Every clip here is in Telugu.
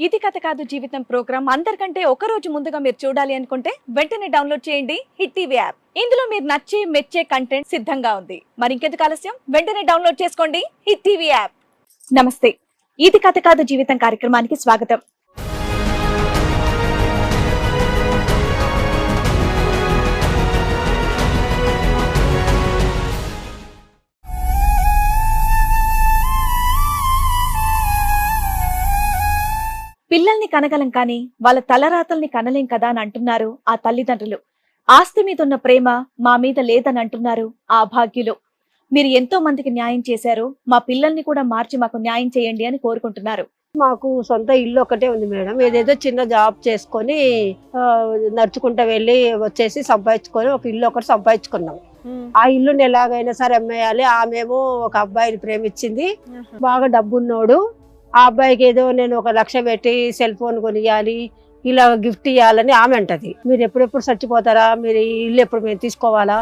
ఇది కథ కాదు జీవితం ప్రోగ్రామ్ అందరికంటే ఒక రోజు ముందుగా మీరు చూడాలి అనుకుంటే వెంటనే డౌన్లోడ్ చేయండి హిట్ టీవీ యాప్. ఇందులో మీరు నచ్చే మెచ్చే కంటెంట్ సిద్ధంగా ఉంది. మరి ఇంకెందుకు ఆలస్యం, వెంటనే డౌన్లోడ్ చేసుకోండి హిట్ టీవీ యాప్. నమస్తే, ఇది కథ కాదు జీవితం కార్యక్రమానికి స్వాగతం. పిల్లల్ని కనగలం కానీ వాళ్ళ తలరాతల్ని కనలేం కదా అని అంటున్నారు ఆ తల్లిదండ్రులు. ఆస్తి మీద ఉన్న ప్రేమ మా మీద లేదని అంటున్నారు ఆ భాగ్యులు. మీరు ఎంతో మందికి న్యాయం చేశారు, మా పిల్లల్ని కూడా మార్చి మాకు న్యాయం చేయండి అని కోరుకుంటున్నారు. మాకు సొంత ఇల్లు ఒకటే ఉంది మేడం. ఏదేదో చిన్న జాబ్ చేసుకొని నడుచుకుంటా వెళ్ళి వచ్చేసి సంపాదించుకొని ఒక ఇల్లు ఒకటి సంపాదించుకున్నాం. ఆ ఇల్లుని ఎలాగైనా సరే అమ్మేయాలి. ఆమెమో ఒక అబ్బాయిని ప్రేమించింది, బాగా డబ్బున్నోడు. ఆ అబ్బాయికి ఏదో నేను 1 లక్ష పెట్టి సెల్ ఫోన్ కొనియాలి, ఇలా గిఫ్ట్ ఇవ్వాలని ఆమె అంటది. మీరు ఎప్పుడెప్పుడు చచ్చిపోతారా, మీరు ఈ ఇల్లు ఎప్పుడు మేము తీసుకోవాలా?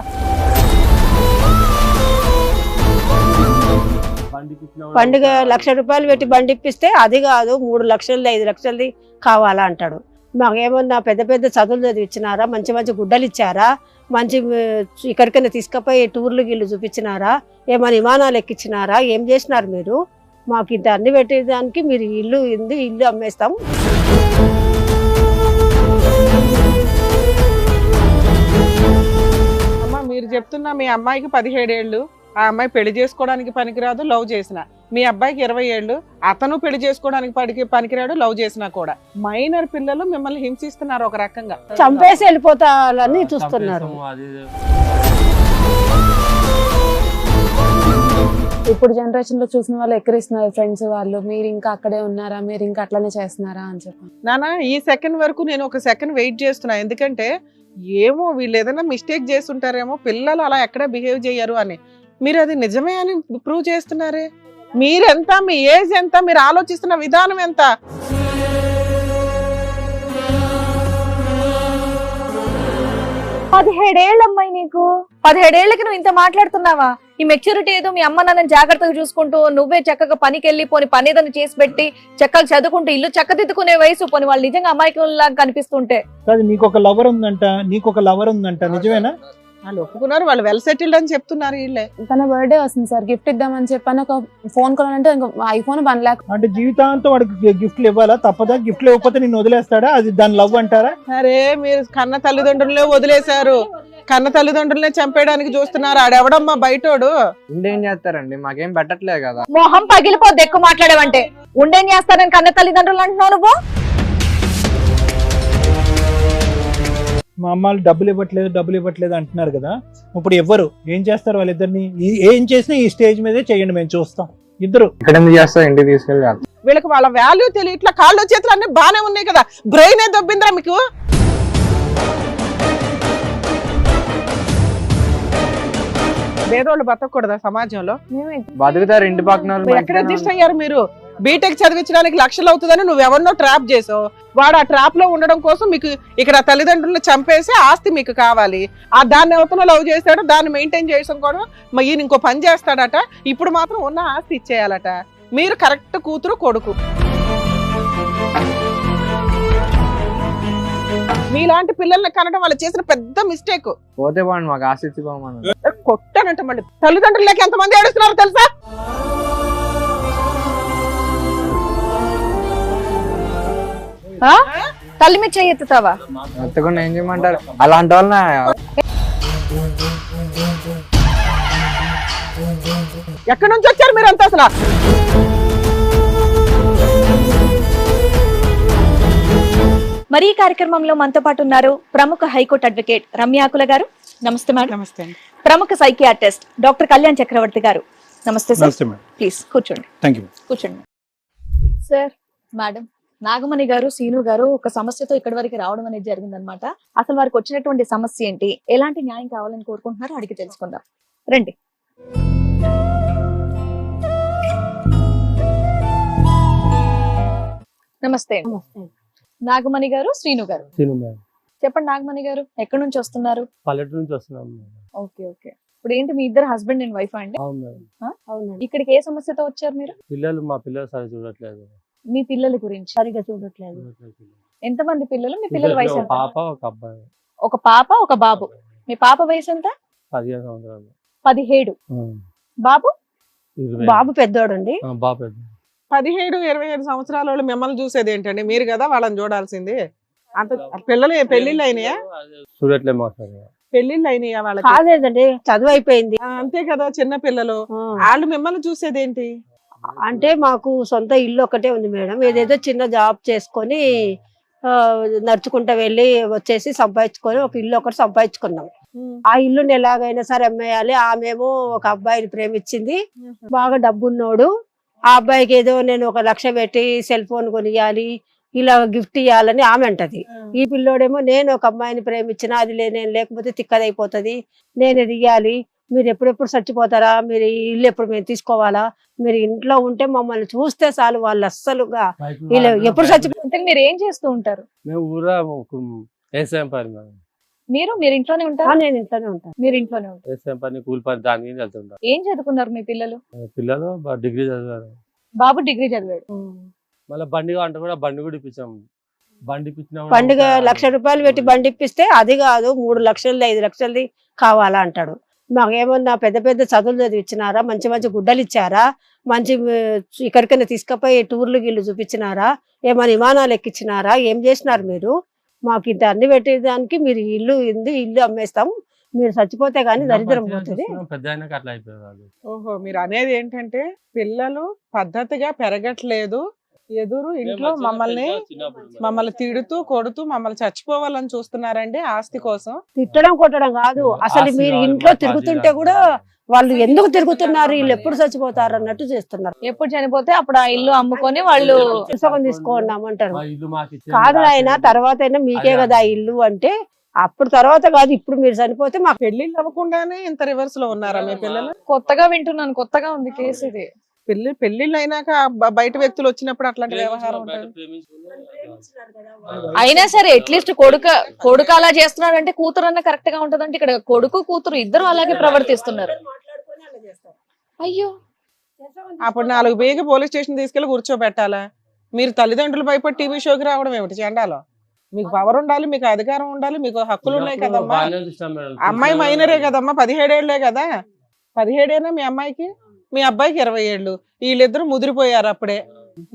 పండుగ 1 లక్ష రూపాయలు పెట్టి బండి ఇప్పిస్తే అది కాదు 3 లక్షలది 5 లక్షలది కావాలా అంటాడు. మాకేమన్నా పెద్ద పెద్ద చదువులు చదివిచ్చినారా, మంచి మంచి గుడ్డలు ఇచ్చారా, మంచి ఇక్కడికైనా తీసుకుపోయి టూర్లు గిల్లు చూపించినారా, ఏమైనా విమానాలు ఎక్కించినారా, ఏం చేసినారు మీరు? మాకు ఇంత అన్ని పెట్టేదానికి మీరు ఇల్లు అమ్మేస్తాం. అమ్మ, మీరు చెప్తున్నా మీ అమ్మాయికి 17 ఏళ్ళు, ఆ అమ్మాయి పెళ్లి చేసుకోవడానికి పనికిరాదు, లవ్ చేసిన. మీ అబ్బాయికి 20 ఏళ్ళు, అతను పెళ్లి చేసుకోవడానికి పనికిరాడు, లవ్ చేసినా కూడా. మైనర్ పిల్లలు మిమ్మల్ని హింసిస్తున్నారు ఒక రకంగా, చంపేసి వెళ్ళిపోతారని చూస్తున్నారు. ఇప్పుడు జనరేషన్ లో చూసిన వాళ్ళు ఎక్కరిస్తున్నారు ఫ్రెండ్స్ వాళ్ళు, మీరు ఇంకా అక్కడే ఉన్నారా, మీరు ఇంకా అట్లనే చేస్తున్నారా అని చెప్పి. నానా ఈ సెకండ్ వరకు నేను ఒక సెకండ్ వెయిట్ చేస్తున్నా. ఎందుకంటే ఏమో వీళ్ళు ఏదైనా మిస్టేక్ చేస్తుంటారేమో, పిల్లలు అలా ఎక్కడ బిహేవ్ చేయరు అని. మీరు అది నిజమే అని ప్రూవ్ చేస్తున్నారే. మీరెంత, మీ ఏజ్ ఎంత, మీరు ఆలోచిస్తున్న విధానం ఎంత? అమ్మాయి నీకు 17 ఏళ్ళకి నువ్వు ఇంత మాట్లాడుతున్నావా? ఈ మెచ్యూరిటీ ఏదో మీ అమ్మ నాన్నని జాగ్రత్తగా చూసుకుంటూ నువ్వే చక్కగా పనికి వెళ్ళి పోని పని ఏదైనా చేసి పెట్టి చక్కగా చదువుకుంటూ ఇల్లు చక్కదిద్దుకునే వయసు. పోని వాళ్ళు నిజంగా అమాయకుల్లాగా కనిపిస్తుంటే. నీకు ఒక లవర్ ఉందంట, నిజమేనా? వాళ్ళు ఒప్పుకున్నారు, వాళ్ళు వెల్ సెటిల్డ్ అని చెప్తున్నారు. వీళ్ళే తన బర్త్డే వస్తుంది సార్, గిఫ్ట్ ఇద్దామని చెప్పాను. ఒక ఫోన్ కొనాలంటే ఐఫోన్ 1 లాక్. అంటే జీవితాంతం వాడికి గిఫ్ట్లు ఇవ్వాలా? తప్పదా? గిఫ్ట్లు ఇవ్వకపోతే నేను వదిలేస్తాడా? అది దాని లవ్ అంటారా? అరే మీరు కన్న తల్లిదండ్రులనే వదిలేశారు, కన్న తల్లిదండ్రులనే చంపేయడానికి చూస్తున్నారు. ఆడెవడమ్మా బయటోడు? ఉండేం చేస్తారండి, మాకేం పెట్టట్లేదు కదా. మొహం పగిలిపోద్ది ఎక్కువ మాట్లాడేవంటే. ఉండేం చేస్తారని కన్న తల్లిదండ్రులు అంటున్నావు నువ్వు? మా అమ్మాలు డబ్బులు ఇవ్వట్లేదు అంటున్నారు కదా. ఇప్పుడు ఎవ్వరు ఏం చేస్తారు? వాళ్ళిద్దరిని ఏం చేసినా ఈ స్టేజ్ మీదే చేయండి, మేము చూస్తాం. ఇద్దరు ఇక్కడ ఎందుకు చేస్తా, ఇంటికి తీసుకెళ్ళి. వీళ్ళకి వాళ్ళ వాల్యూ తెలియ, ఇట్లా కాళ్ళు చేతులు అన్ని బానే ఉన్నాయి కదా, బ్రెయిన్ ఏ దొబ్బిందిరా మీకు? పేదోళ్ళు బతకూడదా సమాజంలో? బతుకుతారు ఇంటి పక్కన. ఎక్కడ అడ్జస్ట్ అయ్యారు మీరు? బీటెక్ చదివించడానికి లక్షలు అవుతుందని నువ్వు ఎవరినో ట్రాప్ చేసావు. వాడు ఆ ట్రాప్ లో ఉండడం కోసం మీకు ఇక్కడ తల్లిదండ్రులను చంపేసి ఆస్తి మీకు కావాలి. ఆ దాన్ని ఎవరితో లవ్ చేస్తాడు, దాన్ని మెయింటైన్ చేయడం కూడా ఈయన ఇంకో పని చేస్తాడట. ఇప్పుడు మాత్రం ఉన్న ఆస్తి ఇచ్చేయాలట. మీరు కరెక్ట్ కూతురు కొడుకు. మీలాంటి పిల్లల్ని కనడం వాళ్ళు చేసిన పెద్ద మిస్టేక్. పోతే బాగుంది, మాకు ఆస్తి ఇచ్చిపోమని కొట్టానంట. మళ్ళీ తల్లిదండ్రులకి ఎంతమంది ఏడుస్తున్నారు తెలుసా? తల్లి మీద చెయ్యెత్తుతావా? ఎత్తకుండా ఏం చేయమంటారు? అలాంటి వాళ్ళని ఎక్కడి నుంచి వచ్చారు మీరు అంతా అసలు? మరి ఈ కార్యక్రమంలో మనతో పాటు ఉన్నారు ప్రముఖ హైకోర్టు అడ్వకేట్ రమ్యాకుల గారు. నమస్తే మేడం. నమస్తే అండి. ప్రముఖ సైకియాట్రిస్ట్ డాక్టర్ కళ్యాణ్ చక్రవర్తి గారు. నమస్తే సార్. ప్లీజ్ కూర్చోండి. కూర్చోండి సార్. మేడం నాగమణి గారు, సీను గారు ఒక సమస్యతో ఇక్కడి వరకు రావడం అనేది జరిగిందనమాట. అసలు వారికి వచ్చినటువంటి సమస్య ఏంటి, ఎలాంటి న్యాయం కావాలని కోరుకుంటున్నారో అడిగి తెలుసుకుందాం. రండి. నమస్తే. నాగమణి గారు, శ్రీను గారు. చెప్పండి నాగమణి గారు, ఎక్కడి నుంచి వస్తున్నారు? పల్లెటూరు నుంచి వస్తున్నాం. Okay okay. ఇప్పుడు ఏంటి మీ ఇద్దరు హస్బెండ్ అండ్ వైఫ్ అండి? అవును మేడం. అవునండి. ఇక్కడికి ఏ సమస్యతో వచ్చారు మీరు? మా పిల్లలు సరిగ్గా చూడట్లేదు. మీ పిల్లల గురించి సరిగా చూడట్లేదు. ఎంతమంది పిల్లలు? మీ పిల్లల వయసు ఎంత? పాప ఒక అబ్బాయి. ఒక పాప ఒక బాబు. మీ పాప వయసు ఎంత? 15 సంవత్సరాలు. 17. బాబు? 20. బాబు పెద్దోడండి. బాబు పెద్ద. 17, 25 సంవత్సరాల వాళ్ళు మిమ్మల్ని చూసేది ఏంటండి? మీరు కదా వాళ్ళని చూడాల్సింది. అంత పిల్లలు పెళ్లిళ్ళు అయినాయా? చూడట్లే మాట్లాడు. పెళ్లిళ్ళు అయినాయా వాళ్ళకి? కాదేదండి, చదువు అయిపోయింది. అంతే కదా, చిన్న పిల్లలు. వాళ్ళు మిమ్మల్ని చూసేది ఏంటి? అంటే మాకు సొంత ఇల్లు ఒకటే ఉంది మేడం. ఏదేదో చిన్న జాబ్ చేసుకొని నడుచుకుంటా వెళ్ళి వచ్చేసి సంపాదించుకొని ఒక ఇల్లు ఒకటి సంపాదించుకున్నాం. ఆ ఇల్లుని ఎలాగైనా సరే అమ్మేయాలి. ఆమెమో ఒక అబ్బాయిని ప్రేమించింది, బాగా డబ్బున్నోడు. ఆ అబ్బాయికి ఏదో నేను 1 లక్ష పెట్టి సెల్ ఫోన్ కొనియాలి, ఇలా గిఫ్ట్ ఇవ్వాలని ఆమె అంటది. ఈ పిల్లోడేమో నేను ఒక అమ్మాయిని ప్రేమించిన, అది నేను లేకపోతే తిక్కదైపోతుంది, నేను ఇది ఇయ్యాలి, మీరు ఎప్పుడెప్పుడు చచ్చిపోతారా, మీరు ఈ ఇల్లు ఎప్పుడు మేము తీసుకోవాలా, మీరు ఇంట్లో ఉంటే మమ్మల్ని చూస్తే చాలు, వాళ్ళు అస్సలుగా వీళ్ళు ఎప్పుడు చచ్చిపోతే. మీరు ఏం చేస్తూ ఉంటారు? మేము ఊరా వ్యవసాయం పని మేడం. మీరు ఇంట్లోనే ఉంటారా? నేను ఇంట్లోనే ఉంటాను. మీరు ఇంట్లోనే ఉంటారు. వ్యవసాయం పని, కూలి పని, దానికి వెళ్తుంటారు. ఏం చదువుకున్నారు మీ పిల్లలు? పిల్లలు డిగ్రీ చదివారు. బాబు డిగ్రీ చదివాడు. మళ్ళీ బండి అంటే కూడా బండి కూడా ఇప్పించాం. బండి ఇప్పించిన పండుగ 1 లక్ష రూపాయలు పెట్టి బండి ఇప్పిస్తే అది కాదు 3 లక్షలది 5 లక్షలది కావాలా అంటాడు. మాకేమన్నా పెద్ద పెద్ద చదువులు చదివిచ్చినారా, మంచి మంచి గుడ్డలు ఇచ్చారా, మంచి ఇక్కడికైనా తీసుకుపోయి టూర్లు గిల్లు చూపించినారా, ఏమైనా విమానాలు ఎక్కించినారా, ఏం చేసినారు మీరు? మాకు ఇంత అన్ని పెట్టేదానికి మీరు ఇల్లు అమ్మేస్తాం, మీరు చచ్చిపోతే గానీ దరిద్రం పోతుంది. పెద్ద అయినాక అట్లా అయిపోయారు. ఓహో, మీరు అనేది ఏంటంటే పిల్లలు పద్ధతిగా పెరగట్లేదు, ఎదురు ఇంట్లో మమ్మల్ని తిడుతూ కొడుతూ మమ్మల్ని చచ్చిపోవాలని చూస్తున్నారండి ఆస్తి కోసం. తిట్టడం కొట్టడం కాదు, అసలు మీరు ఇంట్లో తిరుగుతుంటే కూడా వాళ్ళు ఎందుకు తిరుగుతున్నారు, వీళ్ళు ఎప్పుడు చచ్చిపోతారు అన్నట్టు చేస్తున్నారు. ఎప్పుడు చనిపోతే అప్పుడు ఆ ఇల్లు అమ్ముకొని వాళ్ళు పుస్తకం తీసుకోండామంటారు. కాదు ఆయన, తర్వాత అయినా మీకే కదా ఆ ఇల్లు అంటే, అప్పుడు తర్వాత కాదు, ఇప్పుడు మీరు చనిపోతే మాకు. పెళ్లిళ్ళు అవ్వకుండానే ఇంత రివర్స్ లో ఉన్నారా మీ పిల్లలు? కొత్తగా వింటున్నాను, కొత్తగా ఉంది కేసు ఇది. పెళ్లిళ్ళు అయినాక బయట వ్యక్తులు వచ్చినప్పుడు అట్లాంటి వ్యవహారం ఉంటుంది. అయినా సరే అట్లీస్ట్ కొడుకు అలా చేస్తున్నాడు అంటే కూతురు అన్న కరెక్ట్ గా ఉంటదంటే ఇక్కడ కొడుకు కూతురు ఇద్దరు అలాగే ప్రవర్తిస్తున్నారు. అయ్యో, అప్పుడు 4 బేగి పోలీస్ స్టేషన్ తీసుకెళ్లి కూర్చోబెట్టాలా? మీరు తల్లిదండ్రులు భయపడి టీవీ షోకి రావడం ఏమిటి? చెండాలో. మీకు పవర్ ఉండాలి, మీకు అధికారం ఉండాలి, మీకు హక్కులు ఉన్నాయి కదమ్మా. అమ్మాయి మైనరే కదమ్మా, 17 ఏళ్లే కదా. 17 ఏనా మీ అమ్మాయికి? మీ అబ్బాయికి 20 ఏళ్ళు. వీళ్ళిద్దరు ముదిరిపోయారు. అప్పుడే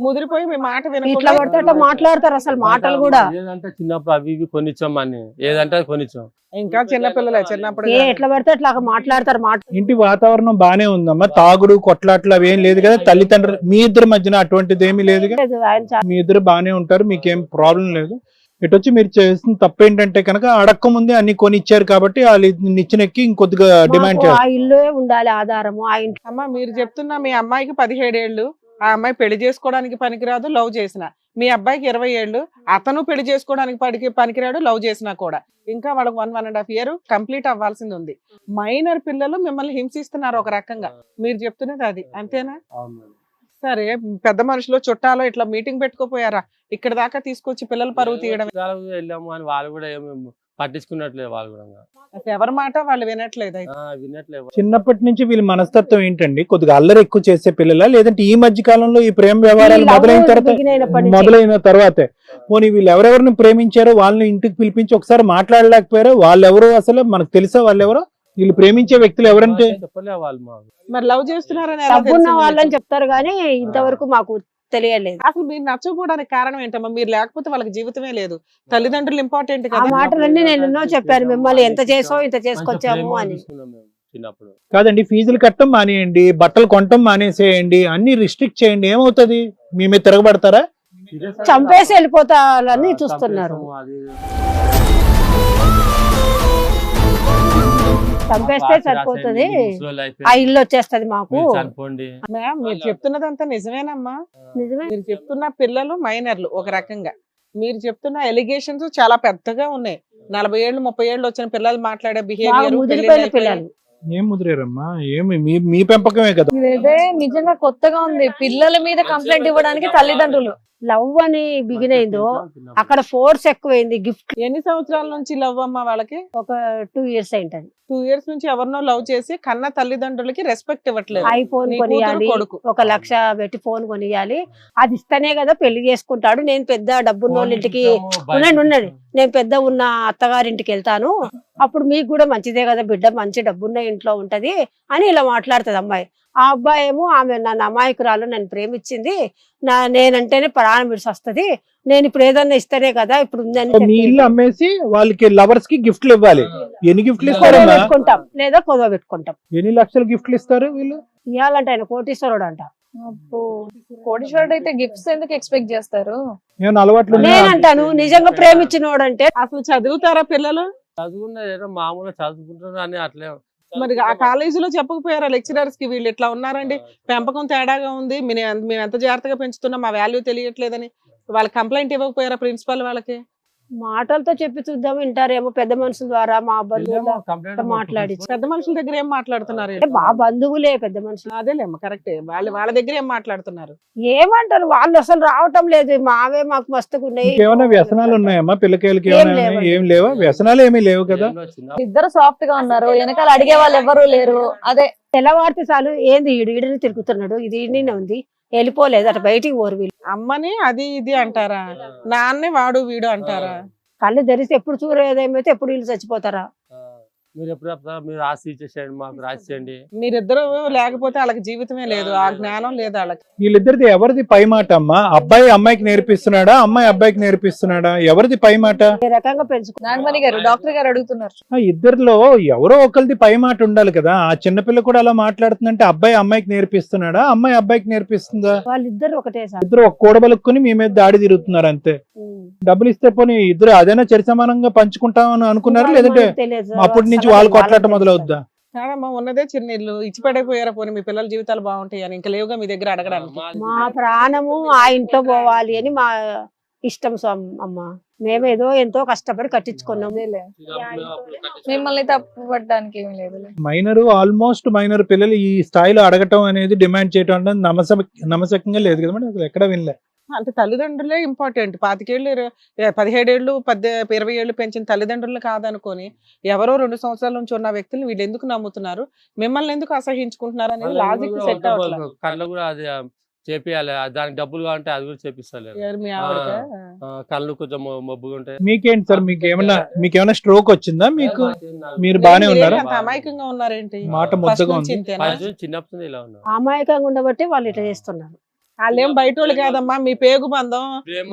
ముదిరిపోయి మీ మాట ఇట్లా పడితే మాట్లాడతారు అసలు మాటలు కూడా. ఏదంటే చిన్నప్పుడు అవి ఇవి కొనిచ్చాం అని, ఏదంటే కొనిచ్చాం. ఇంకా చిన్నపిల్లలే, చిన్నప్పుడు ఎట్లా పడితే అట్లా మాట్లాడతారు. ఇంటి వాతావరణం బానే ఉందమ్మా, తాగుడు కొట్లాట్లు అవేం లేదు కదా, తల్లిదండ్రులు మీ ఇద్దరి మధ్యన అటువంటిది ఏమీ లేదు కదా, మీ ఇద్దరు బానే ఉంటారు, మీకేం ప్రాబ్లం లేదు. ఇటు వచ్చి మీరు చేసిన తప్పు ఏంటంటే కనుక అడక్క ముందే అన్ని కొని ఇచ్చారు కాబట్టి వాళ్ళు నిచ్చినెక్కి ఇంకొద్దిగా డిమాండ్ చేస్తారు. ఆ ఇల్లు ఉండాలి ఆధారము. ఆ ఇంట్లో అమ్మ మీరు చెప్తున్నా మీ అమ్మాయికి 17 ఏళ్ళు, ఆ అమ్మాయి పెళ్లి చేసుకోవడానికి పనికిరాదు, లవ్ చేసిన. మీ అబ్బాయికి 20 ఏళ్ళు, అతను పెళ్లి చేసుకోవడానికి పనికిరాడు, లవ్ చేసినా కూడా. ఇంకా వాళ్ళకి 1.5 year కంప్లీట్ అవ్వాల్సింది ఉంది. మైనర్ పిల్లలు మిమ్మల్ని హింసిస్తున్నారు ఒక రకంగా. మీరు చెప్తున్నది అది అంతేనా? సరే, పెద్ద మనుషులు చుట్టాలో ఇట్లా మీటింగ్ పెట్టుకోపోయారా? ఇక్కడ దాకా తీసుకొచ్చి పిల్లల పరువు తీయడం. వెళ్ళాము అని వాళ్ళు కూడా ఏమి పట్టించుకున్నట్లేదు. వాళ్ళు కూడా ఎవరి మాట వాళ్ళు వినట్లేదు. వినట్లేదు. చిన్నప్పటి నుంచి వీళ్ళ మనస్తత్వం ఏంటండి? కొద్దిగా అల్లరి ఎక్కువ చేసే పిల్లల, లేదంటే ఈ మధ్య కాలంలో ఈ ప్రేమ వ్యవహారాలు మొదలైన తర్వాతే పోనీ వీళ్ళు ఎవరెవరిని ప్రేమించారో వాళ్ళని ఇంటికి పిలిపించి ఒకసారి మాట్లాడలేకపోయారో? వాళ్ళెవరో అసలు మనకు తెలుసా? వాళ్ళెవరో? వీళ్ళు ప్రేమించే వ్యక్తులు ఎవరంటే చెప్పలే వాళ్ళు. మరి లవ్ చేస్తున్నారని డబ్బున్న వాళ్ళని చెప్తారు కానీ ఇంతవరకు మాకు తెలియలేదు. అసలు మీరు నచ్చకపోవడానికి కారణం ఏంటమ్మా? మీరు లేకపోతే వాళ్ళకి జీవితమే లేదు. తల్లిదండ్రులు ఇంపార్టెంట్ ఆ కదా. మాటలన్నీ నేను ఎన్నో చెప్పాను, మిమ్మల్ని ఎంత చేసావు ఇంత చేసుకొచ్చాము అని. చిన్నప్పుడు కాదండి, ఫీజులు కట్టడం మానేయండి, బట్టలు కొనటం మానేసేయండి, అన్ని రిస్ట్రిక్ట్ చేయండి. ఏమవుతుంది? మీ మీద తిరగబడతారా? చంపేసి వెళ్ళిపోతారని చూస్తున్నారు. చంపేస్తే సరిపోతుంది, ఆ ఇల్లు వచ్చేస్తది మాకు. మ్యామ్ మీరు చెప్తున్నదంతా నిజమేనమ్మా? నిజమే. మీరు చెప్తున్న పిల్లలు మైనర్లు ఒక రకంగా, మీరు చెప్తున్న ఎలిగేషన్స్ చాలా పెద్దగా ఉన్నాయి. 40 ఏళ్ళు 30 ఏళ్ళు వచ్చిన పిల్లలు మాట్లాడే బిహేవియర్. పిల్లలు ఏం ముదిరేరమ్మా? ఏమి మీ పెంపకమే కదా. ఇదే నిజంగా కొత్తగా ఉంది. పిల్లల మీద కంప్లైంట్ ఇవ్వడానికి తల్లిదండ్రులు లవ్ అని బిగిన్ అయిందో అక్కడ ఫోర్స్ ఎక్కువైంది. గిఫ్ట్ ఎన్ని సంవత్సరాల నుంచి లవ్ అమ్మా వాళ్ళకి? ఒక 2 years అయింటది. 2 years నుంచి ఎవరినో లవ్ చేసి కన్న తల్లిదండ్రులకి రెస్పెక్ట్ ఇవ్వట్లేదు. ఐఫోన్ నీ కూతురు, కొనియాలి, కొడుకు. 1 లక్ష పెట్టి ఫోన్ కొనియాలి. అది ఇస్తేనే కదా పెళ్లి చేసుకుంటాడు. నేను పెద్ద డబ్బున్న వాళ్ళ ఇంటికి ఉండండి నేను పెద్ద ఉన్న అత్తగారింటికి వెళ్తాను, అప్పుడు మీకు కూడా మంచిదే కదా బిడ్డ, మంచి డబ్బున్న ఇంట్లో ఉంటది అని ఇలా మాట్లాడుతుంది అమ్మాయి. ఆ అబ్బాయి ఏమో ఆమె నన్ను అమాయకురాలు, నన్ను ప్రేమించింది, నేనంటేనే ప్రాణం విడిసొస్తది, నేను ఇప్పుడు ఏదన్నా ఇస్తేనే కదా ఇప్పుడు ఉందని మీ ఇల్లు అమ్మేసి వాళ్ళకి లవర్స్ కి గిఫ్ట్లు ఇవ్వాలి. ఎన్ని గిఫ్ట్లు కొదవ ఇస్తారు? పెట్టుకుంటాం లేదా కొదవ పెట్టుకుంటాం. ఎన్ని లక్షల గిఫ్ట్లు ఇస్తారు వీళ్ళు? ఇవ్వాలంటే ఆయన కోటీశ్వరుడు అంట. అబ్బో, కోటీశ్వరుడు అయితే గిఫ్ట్స్ ఎందుకు ఎక్స్పెక్ట్ చేస్తారు? ఏమైనా అలవాట్లు ఉన్నాయా? నేనంటాను నిజంగా ప్రేమించినోడు అంటే అసలు చదువుతారా పిల్లలు? చదువుకున్న మామూలుగా చదువుకుంటున్నారు అని అట్లే. మరి ఆ కాలేజీలో చెప్పకపోయారా లెక్చరర్స్ కి వీళ్ళు ఇట్లా ఉన్నారండి, పెంపకం తేడాగా ఉంది, మేము ఎంత జాగ్రత్తగా పెంచుతున్నాం, మా వాల్యూ తెలియట్లేదని వాళ్ళకి కంప్లైంట్ ఇవ్వకపోయారా ప్రిన్సిపల్ వాళ్ళకి? మాటలతో చెప్పి చూద్దాం వింటారేమో, పెద్ద మనుషుల ద్వారా మా బంధువులు మాట్లాడి. పెద్ద మనుషుల దగ్గర ఏం మాట్లాడుతున్నారు? మా బంధువులే పెద్ద మనుషులు. అదేలేమ్మా కరెక్టే, వాళ్ళ దగ్గర ఏం మాట్లాడుతున్నారు? ఏమంటారు వాళ్ళు అసలు రావటం లేదు, మావే మాకు మస్తుగా ఉన్నాయి. ఏమైనా వ్యసనాలు ఉన్నాయమ్మా పిల్లకాయలకి? ఏం లేవు. ఏం లేవా? వ్యసనాలు ఏమీ లేవు కదా? ఇద్దరు సాఫ్ట్ గా ఉన్నారు, వెనకాల అడిగే వాళ్ళు ఎవరు లేరు. అదే తెల్లవారితే చాలు ఏంది ఈడిని తిరుగుతున్నాడు, ఇది ఈడనే ఉంది, వెళ్ళిపోలేదు అటు బయటికి ఓరు. వీళ్ళు అమ్మని అది ఇది అంటారా, నాన్నే వాడు వీడు అంటారా? కళ్ళు తెరిస్తే ఎప్పుడు చూడేదేమైతే ఎప్పుడు వీళ్ళు చచ్చిపోతారా? మీరు ఎప్పుడు చెప్తారా మీరు రాసి ఇచ్చేసేయండి, మాకు రాసేయండి. మీరిద్దరు లేకపోతే వాళ్ళకి జీవితమే లేదు, ఆ జ్ఞానం లేదు వాళ్ళకి. వీళ్ళిద్దరిది ఎవరిది పై మాట అమ్మా? అబ్బాయి అమ్మాయికి నేర్పిస్తున్నాడా, అమ్మాయి అబ్బాయికి నేర్పిస్తున్నాడా? ఎవరిది పై మాట? ఏ రకంగా పెంచుకో. నాగమణి గారు, డాక్టర్ గారు అడుగుతున్నారు. ఇద్దరిలో ఎవరో ఒకరిది పై మాట ఉండాలి కదా. ఆ చిన్నపిల్ల కూడా అలా మాట్లాడుతుందంటే అబ్బాయి అమ్మాయికి నేర్పిస్తున్నాడా, అమ్మాయి అబ్బాయికి నేర్పిస్తుందా? వాళ్ళిద్దరు ఒకటే సార్. ఇద్దరు ఒక కూడబలుక్కుని మీ మీద దాడి తిరుగుతున్నారు అంతే. డబ్బులు ఇస్తే పోనీ ఇద్దరు అదైనా చరి సమానంగా పంచుకుంటామని అనుకున్నారా, లేదంటే అప్పటి నుంచి వాళ్ళు కొట్లాట మొదలవుద్దా? కాదమ్మా, ఉన్నదే చిన్న ఇల్లు, ఇచ్చి పడైపోయారా పోనీ మీ పిల్లల జీవితాలు బాగుంటాయి అని? ఇంకా లేవుగా మీ దగ్గర అడగడానికి. మా ప్రాణము ఆ ఇంట్లో పోవాలి అని మా ఇష్టం అమ్మ. మేమేదో ఎంతో కష్టపడి కట్టించుకున్నాం. మిమ్మల్ని తప్పు పట్టడానికి ఏమీ లేదు. మైనర్, ఆల్మోస్ట్ మైనర్ పిల్లలు ఈ స్థాయిలో అడగటం అనేది, డిమాండ్ చేయటం అనేది నమ్మశక్యంగా లేదు కదా మేడం, అసలు ఎక్కడ వినలే. అంటే తల్లిదండ్రులే ఇంపార్టెంట్. 25 ఏళ్ళు 17 ఏళ్ళు 20 ఏళ్ళు పెంచిన తల్లిదండ్రులు కాదనుకొని ఎవరో 2 సంవత్సరాల నుంచి ఉన్న వ్యక్తులు వీళ్ళు ఎందుకు నమ్ముతున్నారు, మిమ్మల్ని ఎందుకు అసహించుకుంటున్నారు అనేది లాజిక్ సెట్ అవ్వట్లేదు. కళ్ళు కూడా అది చేపియాలి, దానికి డబ్బులు కావాలంటే అది కూడా చేపిస్తారు. మీ ఆవిడకా? కళ్ళు కొంచెం మబ్బుగా ఉంటాయి. మీకేంటి సార్, మీకేమైనా స్ట్రోక్ వచ్చిందా? మీరు బానే ఉన్నారా? అంత అమాయకంగా ఉన్నారేంటి? మాట ముద్దగా ఉంది. చిన్నప్పుడు ఇలా ఉన్నారు. అమాయకంగా ఉండబట్టి వాళ్ళు ఇట్లా చేస్తున్నారు. వాళ్ళేం బయట వాళ్ళు కాదమ్మా, మీ పేగు బంధం.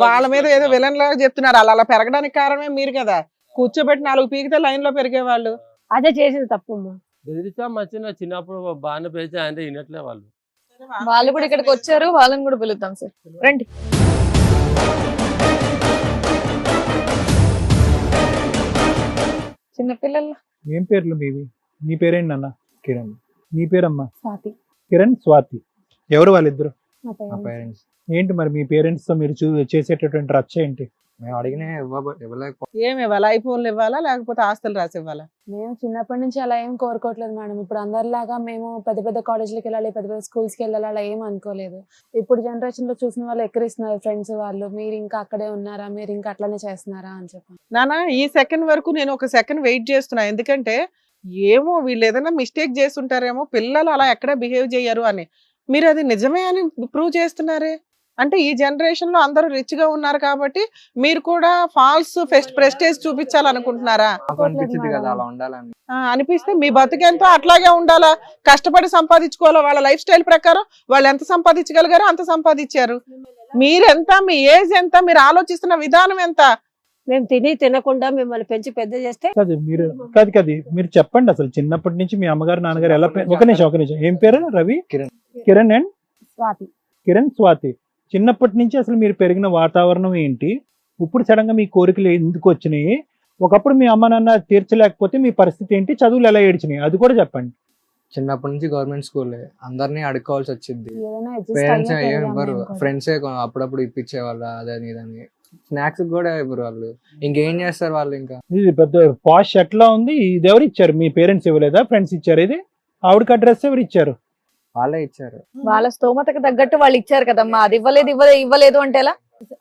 వాళ్ళ మీద ఏదో విలన్ లాగా చెప్తున్నారు. అలా పెరగడానికి కారణమే మీరు కదా. కూర్చోబెట్టి 4 పీకితే లైన్ లో పెరిగేవాళ్ళు. అదే చేసింది తప్పమ్మా. బెదిరించా మచ్చిన చిన్నప్పుడు బాగానే పెంచా అంటే వినట్లే వాళ్ళు. వాళ్ళు కూడా ఇక్కడికి వచ్చారు, వాళ్ళని కూడా పిలుద్దాం సార్, రండి. చిన్నపిల్లలు ఏం పేర్లు మీవి? నీ పేరేంటి నాన్న? కిరణ్. నీ పేరమ్మా? స్వాతి. కిరణ్, స్వాతి. ఎవరు వాళ్ళిద్దరు? మా మా పేరెంట్స్. పేరెంట్స్ ఏంటి మరి మీ పేరెంట్స్ తో మీరు చేసేటటువంటి రచ్చ ఏంటి? మేము అడిగిన ఇవ్వలేకపో. ఏమి ఇవ్వాలా? ఐఫోన్లు ఇవ్వాలా లేకపోతే ఆస్తులు రాసి ఇవ్వాలా? మేము చిన్నప్పటి నుంచి అలా ఏం కోరుకోవట్లేదు మేడం. ఇప్పుడు అందరిలాగా మేము పెద్ద పెద్ద కాలేజ్లకి వెళ్ళాలి, పెద్ద పెద్ద స్కూల్స్కి వెళ్ళాలి అలా ఏం అనుకోలేదు. ఇప్పుడు జనరేషన్ లో చూసిన వాళ్ళు ఎక్కరిస్తున్నారు ఫ్రెండ్స్ వాళ్ళు, మీరు ఇంకా అక్కడే ఉన్నారా, మీరు ఇంకా అట్లనే చేస్తున్నారా అని చెప్పాను. నానా ఈ సెకండ్ వరకు నేను ఒక సెకండ్ వెయిట్ చేస్తున్నా. ఎందుకంటే ఏమో వీళ్ళు ఏదైనా మిస్టేక్ చేస్తుంటారేమో, పిల్లలు అలా ఎక్కడ బిహేవ్ చేయరు అని. మీరు అది నిజమే అని ప్రూవ్ చేస్తున్నారే. అంటే ఈ జనరేషన్ లో అందరూ రిచ్ గా ఉన్నారు కాబట్టి మీరు కూడా ఫాల్స్ ప్రెస్టేజ్ చూపించాలనుకుంటున్నారా? నాకు అనిపించింది కదా అలా ఉండాలని. అనిపిస్తే మీ బతుకెంతో అట్లాగే ఉండాలా, కష్టపడి సంపాదించుకోవాలా. వాళ్ళ లైఫ్ స్టైల్ ప్రకారం వాళ్ళు ఎంత సంపాదించగలిగారో అంత సంపాదించారు. మీరెంత, మీ ఏజ్ ఎంత, మీరు ఆలోచిస్తున్న విధానం ఎంత? మేము తినకుండా మిమ్మల్ని పెంచి పెద్ద చేస్తే మీరు చెప్పండి అసలు చిన్నప్పటి నుంచి మీ అమ్మగారు నాన్నగారు ఎలా ఒక నిమిషం ఏం పేరు? రవి, కిరణ్ అండ్ స్వాతి. కిరణ్, స్వాతి. చిన్నప్పటి నుంచి అసలు మీరు పెరిగిన వాతావరణం ఏంటి? ఇప్పుడు సడన్ గా మీ కోరికలు ఎందుకు వచ్చినాయి? ఒకప్పుడు మీ అమ్మ నాన్న తీర్చలేకపోతే మీ పరిస్థితి ఏంటి? చదువులు ఎలా ఏడ్చినాయి అది కూడా చెప్పండి. చిన్నప్పటి నుంచి గవర్నమెంట్ స్కూల్, అందరినీ అడుక్కోవాల్సి వచ్చింది. ఏదైనా adjust పేరెంట్స్ అయ్యే ఏం పెరగాలి ఇవ్వరు, అనుకోను. ఫ్రెండ్సే అప్పుడప్పుడు ఇప్పించేవాళ్ళు అదని ఇదని. స్నాక్స్ కూడా ఇవ్వరు వాళ్ళు. ఇంకేం చేస్తారు వాళ్ళు? ఇంకా ఇది పెద్ద పాష్ ఎట్లా ఉంది? ఇది ఎవరు ఇచ్చారు? మీ పేరెంట్స్ ఇవ్వలేదా? ఫ్రెండ్స్ ఇచ్చారు? ఇది ఆవిడకి అడ్రస్ ఎవరు ఇచ్చారు? వాళ్ళే ఇచ్చారు. వాళ్ళ స్తోమతకు తగ్గట్టు వాళ్ళు ఇచ్చారు కదమ్మా. అది ఇవ్వలేదు అంటే ఎలా?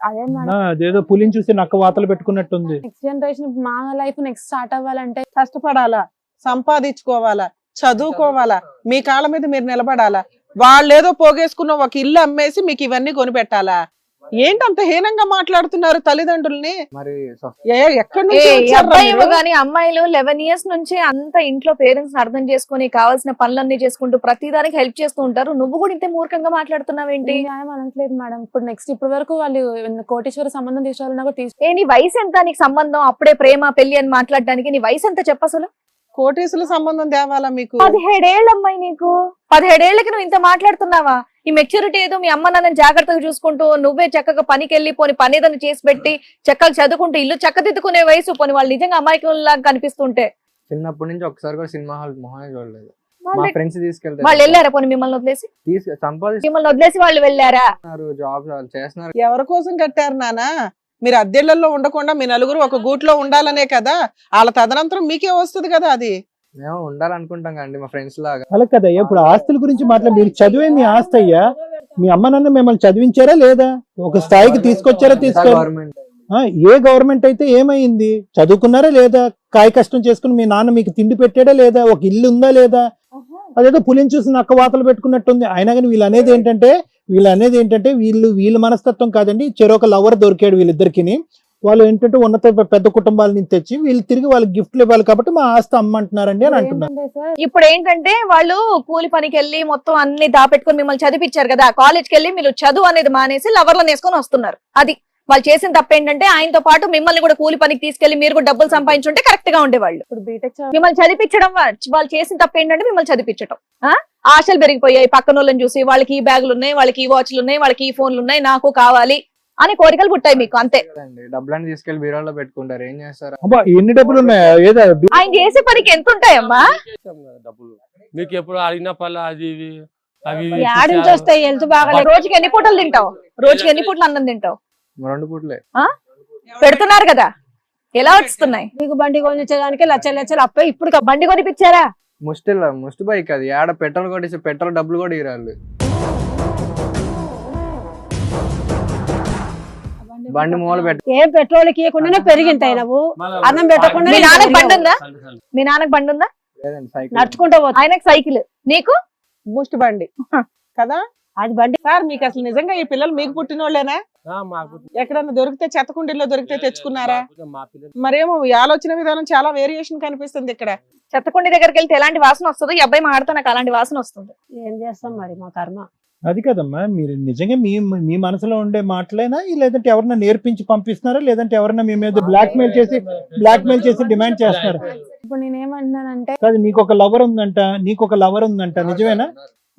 అదే మేడం, అదేదో పులిని చూసి నక్క వాతలు పెట్టుకున్నట్టుంది. నెక్స్ట్ జనరేషన్ మా లైఫ్ నెక్స్ట్ స్టార్ట్ అవ్వాలంటే కష్టపడాలా, సంపాదించుకోవాలా, చదువుకోవాలా, మీ కాళ్ళ మీద మీరు నిలబడాలా. వాళ్ళేదో పోగేసుకున్న ఒక ఇల్లు అమ్మేసి మీకు ఇవన్నీ కొనిపెట్టాలా? ఏంటంత హీనంగా మాట్లాడుతున్నారు తల్లిదండ్రుల్ని? మరి ఎక్కడి నుంచి వచ్చారురా అబ్బాయి మీరు? కానీ అమ్మాయిలు 11 years నుంచి అంత ఇంట్లో పేరెంట్స్ అర్థం చేసుకుని కావాల్సిన పనులన్నీ చేసుకుంటూ ప్రతిదానికి హెల్ప్ చేస్తూ ఉంటారు. నువ్వు కూడా ఇంత మూర్ఖంగా మాట్లాడుతున్నావేంటి? న్యాయం అనట్లేదు మేడం. ఇప్పుడు నెక్స్ట్ ఇప్పటి వరకు వాళ్ళు కోటేశ్వర సంబంధం తీసుకోవాలన్నా కూడా ఏ నీ వయసు ఎంత? నీకు సంబంధం అప్పుడే ప్రేమ పెళ్లి అని మాట్లాడడానికి నీ వయసు ఎంత చెప్పు అసలు? కోటేశ్వర సంబంధం తేవాలా మీకు? 17 ఏళ్ళ అమ్మాయి నీకు. 17 ఏళ్ళకి నువ్వు ఇంత మాట్లాడుతున్నావా? ఈ మెచ్యూరిటీ ఏదో మీ అమ్మ నాన్నని జాగ్రత్తగా చూసుకుంటూ నువ్వే చక్కగా పనికి వెళ్ళి పోని పని ఏదైనా చేసి పెట్టి చక్కగా చదువుకుంటూ ఇల్లు చక్కదిద్దుకునే వయసు. పోని వాళ్ళు నిజంగా అమాయకుల్లాగా కనిపిస్తుంటే చిన్నప్పటి నుంచి ఒకసారి కూడా సినిమా హాల్ మొహమే చూడలేదు. మా ఫ్రెండ్స్ తీసుకెళ్తారు, వాళ్ళు వెళ్ళారా? పోనీ మిమ్మల్ని వదిలేసి మిమ్మల్ని వదిలేసి వాళ్ళు వెళ్ళారా? జాబ్ చేస్తున్నారు. ఎవరి కోసం కట్టారు నానా? మీరు అద్దెళ్లలో ఉండకుండా మీ నలుగురు ఒక గూట్లో ఉండాలనే కదా. వాళ్ళ తదనంతరం మీకే వస్తుంది కదా. అది మేము ఉండాలనుకుంటాం కండి మా ఫ్రెండ్స్ లాగా. అలా కదయ్యా, ఇప్పుడు ఆస్తుల గురించి మీరు చదివే మీ ఆస్తి అయ్యా. మీ అమ్మ నాన్న మిమ్మల్ని చదివించారా లేదా? ఒక స్థాయికి తీసుకొచ్చారా? గవర్నమెంట్ ఏ గవర్నమెంట్ అయితే ఏమైంది? చదువుకున్నారా లేదా? కాయ కష్టం చేసుకుని మీ నాన్న మీకు తిండి పెట్టాడా లేదా? ఒక ఇల్లు ఉందా లేదా? అదేదో పులిని చూసి నక్క వాతలు పెట్టుకున్నట్టుంది. అయినా కానీ వీళ్ళు అనేది ఏంటంటే వీళ్ళ మనస్తత్వం కాదండి. చెరొక లవర్ దొరికాడు వీళ్ళిద్దరికి. వాళ్ళు ఏంటంటే ఉన్నత పెద్ద కుటుంబాల నుంచి తెచ్చి వీళ్ళు తిరిగి వాళ్ళకి గిఫ్ట్లు ఇవ్వాలి కాబట్టి మా ఆస్తి అమ్మంటున్నారండి అని అంటున్నారు. ఇప్పుడు ఏంటంటే వాళ్ళు కూలి పనికి వెళ్ళి మొత్తం అన్ని దాపెట్టుకుని మిమ్మల్ని చదివించారు కదా. కాలేజ్కి వెళ్ళి మీరు చదువు అనేది మానేసి లవర్లను వేసుకొని వస్తున్నారు. అది వాళ్ళు చేసిన తప్పు ఏంటంటే ఆయనతో పాటు మిమ్మల్ని కూడా కూలి పనికి తీసుకెళ్లి మీరు కూడా డబ్బులు సంపాదించుంటే కరెక్ట్ గా ఉండేవాళ్ళు. ఇప్పుడు బీటెక్ మిమ్మల్ని చదివించడం వాళ్ళు చేసిన తప్పు ఏంటంటే మిమ్మల్ని చదివించడం. ఆశలు పెరిగిపోయాయి పక్కన వాళ్ళని చూసి. వాళ్ళకి ఈ బ్యాగులు ఉన్నాయి, వాళ్ళకి ఈ వాచ్లు ఉన్నాయి, వాళ్ళకి ఈ ఫోన్లు ఉన్నాయి, నాకు కావాలి అని కోరికలు పుట్టాయి మీకు. అంతే. డబ్బులన్నీ తీసుకెళ్లి బీరోలో పెట్టుకుంటారు. ఏం చేస్తారు? ఎన్ని డబ్బులు ఉన్నాయా? ఆయన చేసే పనికి ఎంత ఉంటాయమ్మా? డబ్బులు మీకు ఎప్పుడు అడిగిన పనులు అది ఇవి అవి యాడ్ నుంచి వస్తాయి. హెల్త్ బాగా రోజుకి ఎన్ని పూటలు తింటావు? రోజుకి ఎన్ని పూటలు అన్నం తింటావు? 2 పూటలే పెడుతున్నారు కదా. ఎలా వస్తున్నాయి? నీకు బండి కొనిచ్చడానికి లక్షలు అప్పే. ఇప్పుడు బండి కొనిపించారా? ముష్టి బైక్ అది. ఆడ పెట్రోల్ కొట్టి పెట్రోల్ డబ్బులు కూడా ఇరాళ్ళు. బండి మూల ఏం పెట్రోల్ ఇవ్వకుండానే పెరిగింటాయి. నువ్వు అన్నం పెట్టకుండా మీ నాన్నకి బండి ఉందా? మీ నాన్నకి బండి ఉందా? నడుచుకుంటూ పోతా. ఆయనకు సైకిల్, నీకు ముష్టి బండి కదా. అది బండి. సార్ మీకు అసలు నిజంగా ఈ పిల్లలు మీకు పుట్టిన వాళ్ళేనా? ఎక్కడన్నా దొరికితే చెత్తకుండీల్లో దొరికితే తెచ్చుకున్నారా? మరేమో ఈ ఆలోచన విధానం చాలా వేరియేషన్ కనిపిస్తుంది ఇక్కడ. చెత్తకుండి దగ్గరికి వెళ్తే ఎలాంటి వాసన వస్తుంది? ఈ అబ్బాయి మాడితే నాకు అలాంటి వాసన వస్తుంది. ఏం చేస్తాం మరి, మా కర్మ. అది కదమ్మా, మీరు నిజంగా మీ మనసులో ఉండే మాటలేనా, లేదంటే ఎవరన్నా నేర్పించి పంపిస్తున్నారా, లేదంటే ఎవరన్నా మీ మీద బ్లాక్ మెయిల్ చేసి డిమాండ్ చేస్తున్నారా? ఇప్పుడు నేనేమంటున్నానంటే కాదు, నీకు ఒక లవర్ ఉందంట, నిజమేనా?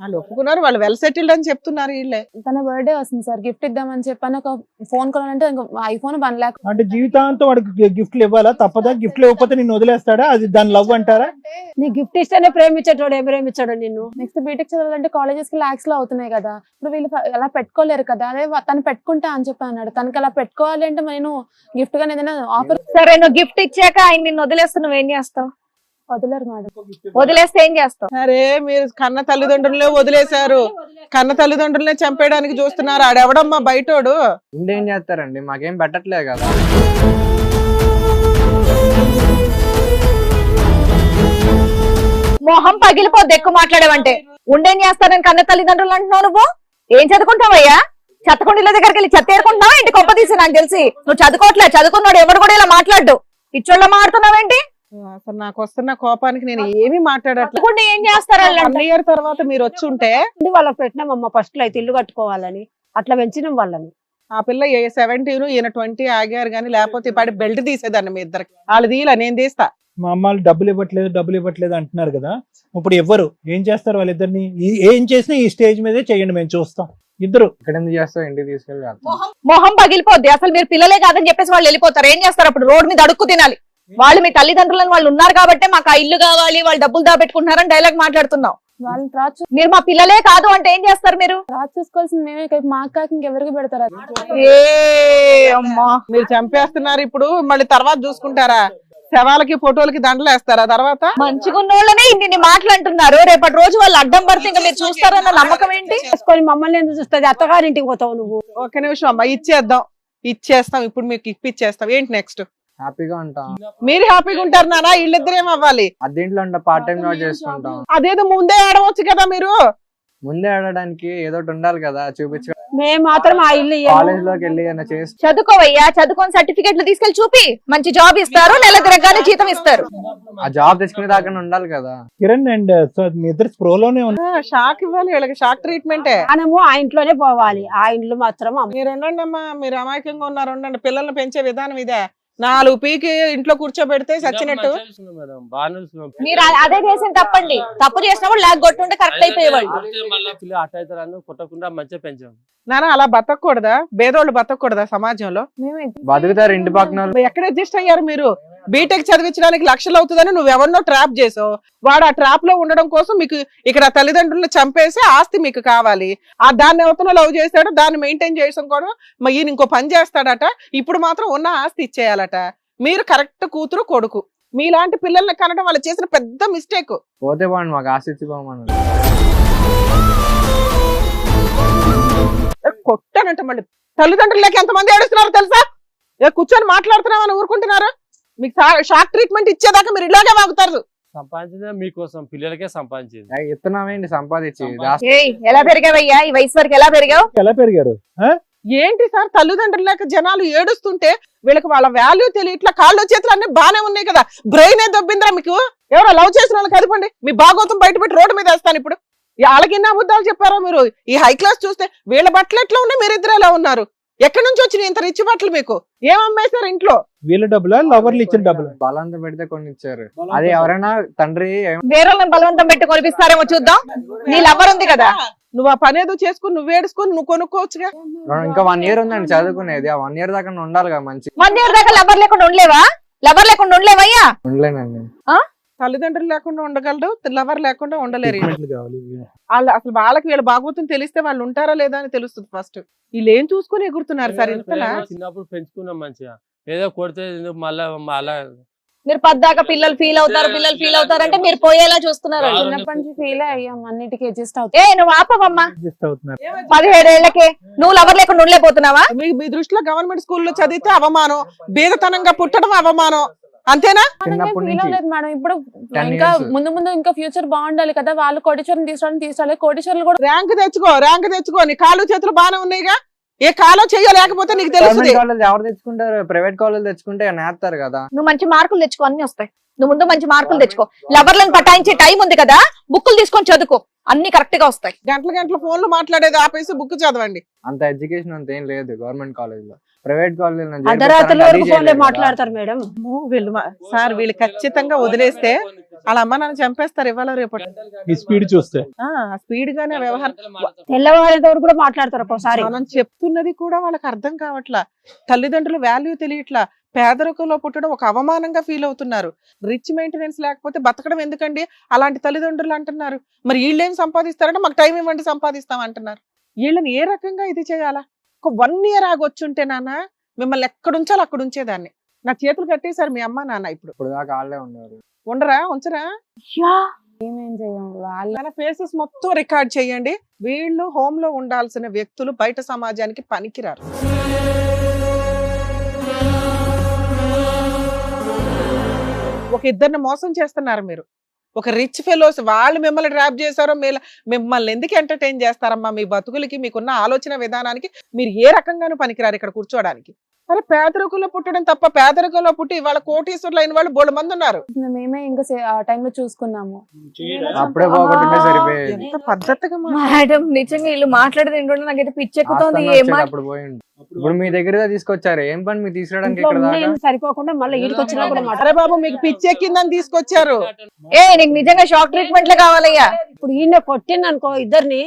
వాళ్ళు ఒప్పుకున్నారు, వాళ్ళు వెల్ సెటిల్డ్ అని చెప్తున్నారు. వీళ్ళే తన బర్త్డే వస్తుంది సార్, గిఫ్ట్ ఇద్దామని చెప్పాను. ఒక ఫోన్ కొనాలంటే ఐఫోన్ 1 lakh. అంటే జీవితాంతం వాడికి గిఫ్ట్లు ఇవ్వాలా? తప్పదా? గిఫ్ట్లు ఇవ్వకపోతే నిన్ను వదిలేస్తాడా? అది దాని లవ్ అంటారా? నీ గిఫ్ట్ ఇస్తేనే ప్రేమించేటోడు, ఏం ప్రేమించాడు నిన్ను? నెక్స్ట్ బీటెక్ చదవాలంటే కాలేజెస్ కి లాక్స్ లో అవుతున్నాయి కదా. ఇప్పుడు వీళ్ళు అలా పెట్టుకోలేరు కదా. అదే తను పెట్టుకుంటా అని చెప్పి అన్నాడు. తనకి అలా పెట్టుకోవాలి అంటే నేను గిఫ్ట్ గా ఏదైనా ఆఫర్. సరే, నువ్వు గిఫ్ట్ ఇచ్చాక ఆయన నిన్ను వదిలేస్తే నువ్వేం చేస్తావు? వదిలేరు మేడం. వదిలేస్తే ఏం చేస్తావు? అరే మీరు కన్న తల్లిదండ్రులనే వదిలేశారు, కన్న తల్లిదండ్రులనే చంపేయడానికి చూస్తున్నారు. ఆడెవడమ్మా బయటోడు? ఇంకేం చేస్తారండి, మాకేం పెట్టట్లేదు కదా. మొహం పగిలిపోద్ది ఎక్కువ మాట్లాడేవంటే. ఉండేం చేస్తానని కన్న తల్లిదండ్రులు అంటున్నావు నువ్వు? ఏం చదువుకుంటావయ్యా? చెత్తకుండీల దగ్గరికి వెళ్ళి చెత్త ఏరుకుంటున్నావా? ఇంటి గొప్ప తీసి నాకు తెలిసి నువ్వు చదువుకోవట్లే. చదువుకున్నాడు ఎవరు కూడా ఇలా మాట్లాడు. ఇచ్చోళ్ళ మాట్లాడుతున్నావేంటి? అసలు నాకు వస్తున్న కోపానికి నేను ఏమీ మాట్లాడట్లేదు. ఏం చేస్తారు? 1 year తర్వాత మీరు వచ్చి ఉంటే వాళ్ళకి పెట్టినామమ్మ ఫస్ట్ లో అయితే ఇల్లు కట్టుకోవాలని, అట్లా పెంచినాం వాళ్ళని. ఆ పిల్ల 17 ఈయన 20 ఆగారు కానీ లేకపోతే పడి బెల్ట్ తీసేదాన్ని మీ ఇద్దరికి. వాళ్ళు తీయలే, నేను తీస్తా. మా అమ్మాళ్ళు డబ్బులు ఇవ్వట్లేదు అంటున్నారు కదా. ఇప్పుడు ఎవ్వరు ఏం చేస్తారు? వాళ్ళిద్దరిని ఏం చేసినా ఈ స్టేజ్ మీదే చేయండి, మేము చూస్తాం. ఇద్దరు ఇక్కడ ఎందుకు చేస్తావు? ఇంటికి తీసుకెళ్ళి మొహం పగిలిపోద్ది. అసలు మీరు పిల్లలే కాదని చెప్పేసి వాళ్ళు వెళ్ళిపోతారు. ఏం చేస్తారు అప్పుడు? రోడ్ మీద అడుక్కు తినాలి. వాళ్ళు మీ తల్లిదండ్రులను వాళ్ళు ఉన్నారు కాబట్టి మాకు ఆ ఇల్లు కావాలి, వాళ్ళు డబ్బులు దాపెట్టుకుంటున్నారని డైలాగ్ మాట్లాడుతున్నావు. వాళ్ళని రాజు మీరు మా పిల్లలే కాదు అంటే ఏం చేస్తారు మీరు? చూసుకోవాల్సింది మేమే, మా అక్కకి ఇంకెవరికి పెడతారు? అమ్మా, మీరు చంపేస్తున్నారు. ఇప్పుడు మళ్ళీ తర్వాత చూసుకుంటారా? శవాలకి ఫోటోలకి దండలు వేస్తారా? తర్వాత మంచిగున్నోళ్ళనే ఇన్ని మాటలు అంటున్నారు. రేపటి రోజు వాళ్ళు అడ్డం పడితే ఇంకా మీరు చూస్తారన్న నమ్మకం ఏంటి? చేసుకొని మమ్మల్ని ఎందుకు చూస్తుంది? అత్తగారింటికి పోతావు నువ్వు. ఒక్క నిమిషం అమ్మా, ఇచ్చేస్తాం ఇప్పుడు మీకు ఇప్పించేస్తాం. ఏంటి నెక్స్ట్? హ్యాపీగా ఉంటాం. మీరు హ్యాపీగా ఉంటారు నాన్న, వీళ్ళిద్దరు ఏం అవ్వాలి? అదేంట్లో ఉంటా, పార్ట్ టైం జాబ్ చేసుకుంటాం. అదేదో ముందే ఆడవచ్చు కదా మీరు. ముందే ఆడడానికి ఏదో ఒకటి ఉండాలి కదా, చూపించు. మేము మాత్రం ఆ ఇల్లు కాలేజ్ లోకి వెళ్ళి ఏమైనా చేసి చదువుకోవయ్యా, చదువుకొని సర్టిఫికెట్లు తీసుకెళ్లి చూపి, మంచి జాబ్ ఇస్తారు, నెల తిరగగానే జీతం ఇస్తారు. ఆ జాబ్ తెచ్చుకునే దాకా ఉండాలి కదా. కిరణ్ అండ్ మీ ఇద్దరు స్ప్రోలోనే ఉన్నారు. షాక్ ఇవ్వాలి వీళ్ళకి, షాక్ ట్రీట్మెంటే. మనము ఆ ఇంట్లోనే పోవాలి. ఆ ఇంట్లో మాత్రం మీరు ఉండండి అమ్మా, మీరు అమాయకంగా ఉన్నారు, ఉండండి. పిల్లల్ని పెంచే విధానం ఇదే. 4 పీకి ఇంట్లో కూర్చోబెడితే సచ్చినట్టు. మేడం బాగానే చూస్తున్నాం. మీరు అదే చేసిన తప్పండి. తప్పు చేసినప్పుడు లాగ్ కొట్టుంటే కరెక్ట్ అయిపోయేవాళ్ళు. మళ్ళీ పిల్లలు అట్ట అవుతారని కొట్టకుండా మంచిగా పెంచాం. నాన్న అలా బతకూడదా? పేదోళ్ళు బతకూడదా సమాజంలో? బతుకుతారు ఇంటి పక్కన వాళ్ళు. ఎక్కడ అడ్జస్ట్ అయ్యారు మీరు? బీటెక్ చదివించడానికి లక్షలు అవుతుందని నువ్వెవరినో ట్రాప్ చేసావు. వాడు ఆ ట్రాప్ లో ఉండడం కోసం మీకు ఇక్కడ తల్లిదండ్రులను చంపేసి ఆస్తి మీకు కావాలి. ఆ దాన్ని ఎవరితో లవ్ చేస్తాడో దాన్ని మెయింటైన్ చేయడం కూడా ఈయన ఇంకో పని చేస్తాడట. ఇప్పుడు మాత్రం ఉన్న ఆస్తి ఇచ్చేయాలట. మీరు కరెక్ట్ కూతురు కొడుకు. మీలాంటి పిల్లల్ని కనడం వాళ్ళు చేసిన పెద్ద మిస్టేక్. పోతే బాగుంది, మాకు ఆస్తి ఇచ్చిపోమని కొట్టానంట. మళ్ళీ తల్లిదండ్రులు లేక ఎంతమంది ఏడుస్తున్నారు తెలుసా? కూర్చొని మాట్లాడుతున్నామని ఊరుకుంటున్నారు. మీకు షాక్ ట్రీట్మెంట్ ఇచ్చేదాకా మీరు ఇలాగే వాగుతారు. సంపాదించిందే మీకోసం, పిల్లలకే సంపాదించింది. ఇస్తున్నామేంటి సంపాదించి. ఎలా పెరిగావయ్యా? ఈ వయసు వరకు ఎలా పెరిగావు? ఎలా పెరిగారు? ఏంటి సార్, తల్లిదండ్రులు లేక జనాలు ఏడుస్తుంటే వీళ్ళకి వాళ్ళ వాల్యూ తెలియట్లా. కాళ్ళు చేతులు అన్ని బానే ఉన్నాయి కదా, బ్రెయిన్ ఏ దొబ్బిందిరా మీకు? ఎవరో లవ్ చేసిన వాళ్ళకి కదపండి, మీ భాగోతం బయట పెట్టి రోడ్డు మీద వేస్తాను ఇప్పుడు. వాళ్ళకి ఎన్ని అబద్ధాలు చెప్పారో మీరు. ఈ హై క్లాస్ చూస్తే వీళ్ళ బట్టలు ఎట్లా ఉన్నాయి, మీరిద్దరు ఎలా ఉన్నారు? ఎక్కడి నుంచి వచ్చినాయి ఇంత రిచ్ బట్టలు మీకు? ఏమమ్మేశారు ఇంట్లో? వీళ్ళ డబ్బులా, లవర్లు ఇచ్చిన డబ్బులు? బలంతో పెడితే కొన్ని ఇచ్చారు. అది ఎవరైనా తండ్రి వేరే బలవంతం పెట్టి కొనిపిస్తారేమో చూద్దాం. నీ లవర్ ఉంది కదా, నువ్వు ఆ పని ఏదో చేసుకుని నువ్వు ఏడుచుకుని నువ్వు కొనుక్కోవచ్చుగా. ఇంకా 1 year ఉందండి చదువుకునేది. ఆ 1 year దాకా ఉండాలి కదా మంచి. 1 year దాకా లవర్ లేకుండా ఉండలేవా? లవర్ లేకుండా ఉండలేవయ్యా? ఉండలేనండి. తల్లిదండ్రులు లేకుండా ఉండగలరు, లవర్ లేకుండా ఉండలేరు. ట్రీట్మెంట్లు కావాలి. వాళ్ళు అసలు వాళ్ళకి వీళ్ళ భాగవతం తెలిస్తే వాళ్ళు ఉంటారా లేదా అని తెలుస్తుంది ఫస్ట్. వీళ్ళు ఏం చూసుకుని ఎగురుతున్నారు సార్ ఇంతలా? చిన్నప్పుడు పెంచుకున్నాం మంచిగా, ఏదో కొడితే మళ్ళా మీరు పద్దాక పిల్లలు ఫీల్ అవుతారు అంటే మీరు పోయేలా చూస్తున్నారు. చిన్నప్పటి నుంచి ఫీల్ అయ్యాం, అన్నిటికీ అడ్జస్ట్ అవుతాం. నువ్వు ఆపవమ్మా. Adjust అవుతున్నారు. 17 ఏళ్లకే నువ్వు లవర్ లేకుండా ఉండలేకపోతున్నావా? మీ దృష్టిలో గవర్నమెంట్ స్కూల్లో చదివితే అవమానం, బీదతనంగా పుట్టడం అవమానం, అంతేనా? చిన్నప్పటి ఫీల్ నుంచి అవ్వలేదు మేడం. ఇప్పుడు 10 ఇంకా years. ముందు ఇంకా ఫ్యూచర్ బాగుండాలి కదా. వాళ్ళు కోటీశ్వరం తీసుకురావాలి, కోటీశ్వరులు కూడా ర్యాంక్ తెచ్చుకో. నీ కాళ్ళు చేతులు బాగానే ఉన్నాయిగా. ఏ కాలో చెయ్యలేకపోతే నీకు తెలుస్తుంది. గవర్నమెంట్ కాలేజ్ ఎవరు తెచ్చుకుంటారు? ప్రైవేట్ కాలేజ్ తెచ్చుకుంటే నేస్తారు కదా. నువ్వు మంచి మార్కులు తెచ్చుకో, అన్ని వస్తాయి. నువ్వు ముందు మంచి మార్కులు తెచ్చుకో. లవర్లను పటాయించే టైం ఉంది కదా, బుక్కులు తీసుకొని చదువుకో, అన్ని కరెక్ట్ గా వస్తాయి. గంటల ఫోన్లు మాట్లాడేది ఆపేసి బుక్ చదవండి. అంత ఎడ్యుకేషన్ అంత ఏం లేదు గవర్నమెంట్ కాలేజ్ లో. ప్రైవేట్ కాలేజ్ అర్ధరాత్రుల వరకు ఫోన్లే మాట్లాడతారు మేడం. వీళ్ళు సార్ వీళ్ళు ఖచ్చితంగా వదిలేస్తే వాళ్ళ అమ్మ నాన్న చంపేస్తారు ఇవాళ రేపటి. ఈ స్పీడ్ చూస్తే స్పీడ్ గానే వ్యవహారం. తెల్లవారేంత వరకు కూడా మాట్లాడతారు ఒక్కోసారి. మనం చెప్తున్నది కూడా వాళ్ళకి అర్థం కావట్లా. తల్లిదండ్రుల వాల్యూ తెలియట్లా. పేదరికంలో పుట్టడం ఒక అవమానంగా ఫీల్ అవుతున్నారు. రిచ్ మెయింటెనెన్స్ లేకపోతే బతకడం ఎందుకండి అలాంటి తల్లిదండ్రులు అంటున్నారు. మరి వీళ్ళేం సంపాదిస్తారంటే మాకు టైం ఇవ్వండి సంపాదిస్తాం అంటున్నారు. వీళ్ళని ఏ రకంగా ఇది చేయాలా? ఒక 1 year ఆగొచ్చుంటే నాన్న మిమ్మల్ని ఎక్కడ ఉంచాలో అక్కడ ఉంచేదాన్ని. నా చేతులు కట్టేశారు మీ అమ్మ నాన్న. ఇప్పుడు దాకా వాళ్ళే ఉండేవారు. ఉండరా, ఉంచరా? ఏమేం చేయం. వాళ్ళ ఫేసెస్ మొత్తం రికార్డ్ చేయండి. వీళ్ళు హోమ్ లో ఉండాల్సిన వ్యక్తులు బయట సమాజానికి పనికిరారు. ఒక ఇద్దరిని మోసం చేస్తున్నారు మీరు. ఒక రిచ్ ఫెలోస్ వాళ్ళు మిమ్మల్ని ట్రాప్ చేశారో మిమ్మల్ని ఎందుకు ఎంటర్టైన్ చేస్తారమ్మా? మీ బతుకులకి మీకున్న ఆలోచన విధానానికి మీరు ఏ రకంగానూ పనికిరారు ఇక్కడ కూర్చోడానికి. అరే పేదరికంలో పుట్టడం తప్ప, పేదరికంలో పుట్టి ఇవాళ కోటీశ్వరులు అయిన వాళ్ళు బోల్డ్ మంది ఉన్నారు. మేమే ఇంకా ఆ టైంలో చూసుకున్నాము. అప్పుడే పోగొట్టుంటే సరిపోయేది. ఎంత పద్ధతిగా మేడం నిజంగా వీళ్ళు మాట్లాడేది ఏంటంటే నాకైతే పిచ్చెక్కుతోంది. అప్పుడు పోయిండు. ఇప్పుడు మీ దగ్గర తీసుకొచ్చారు, ఏం పని మీకు తీసుకురావడానికి ఇక్కడ దాకా? సరిపోకుండా మళ్ళీ ఈడికి వచ్చినా కూడా అరే బాబు మీకు పిచ్చెక్కిందని తీసుకొచ్చారు. నీకు నిజంగా షాక్ ట్రీట్మెంట్లే కావాలయ్యా. ఇప్పుడు ఈయన కొట్టింది అనుకో ఇద్దరిని,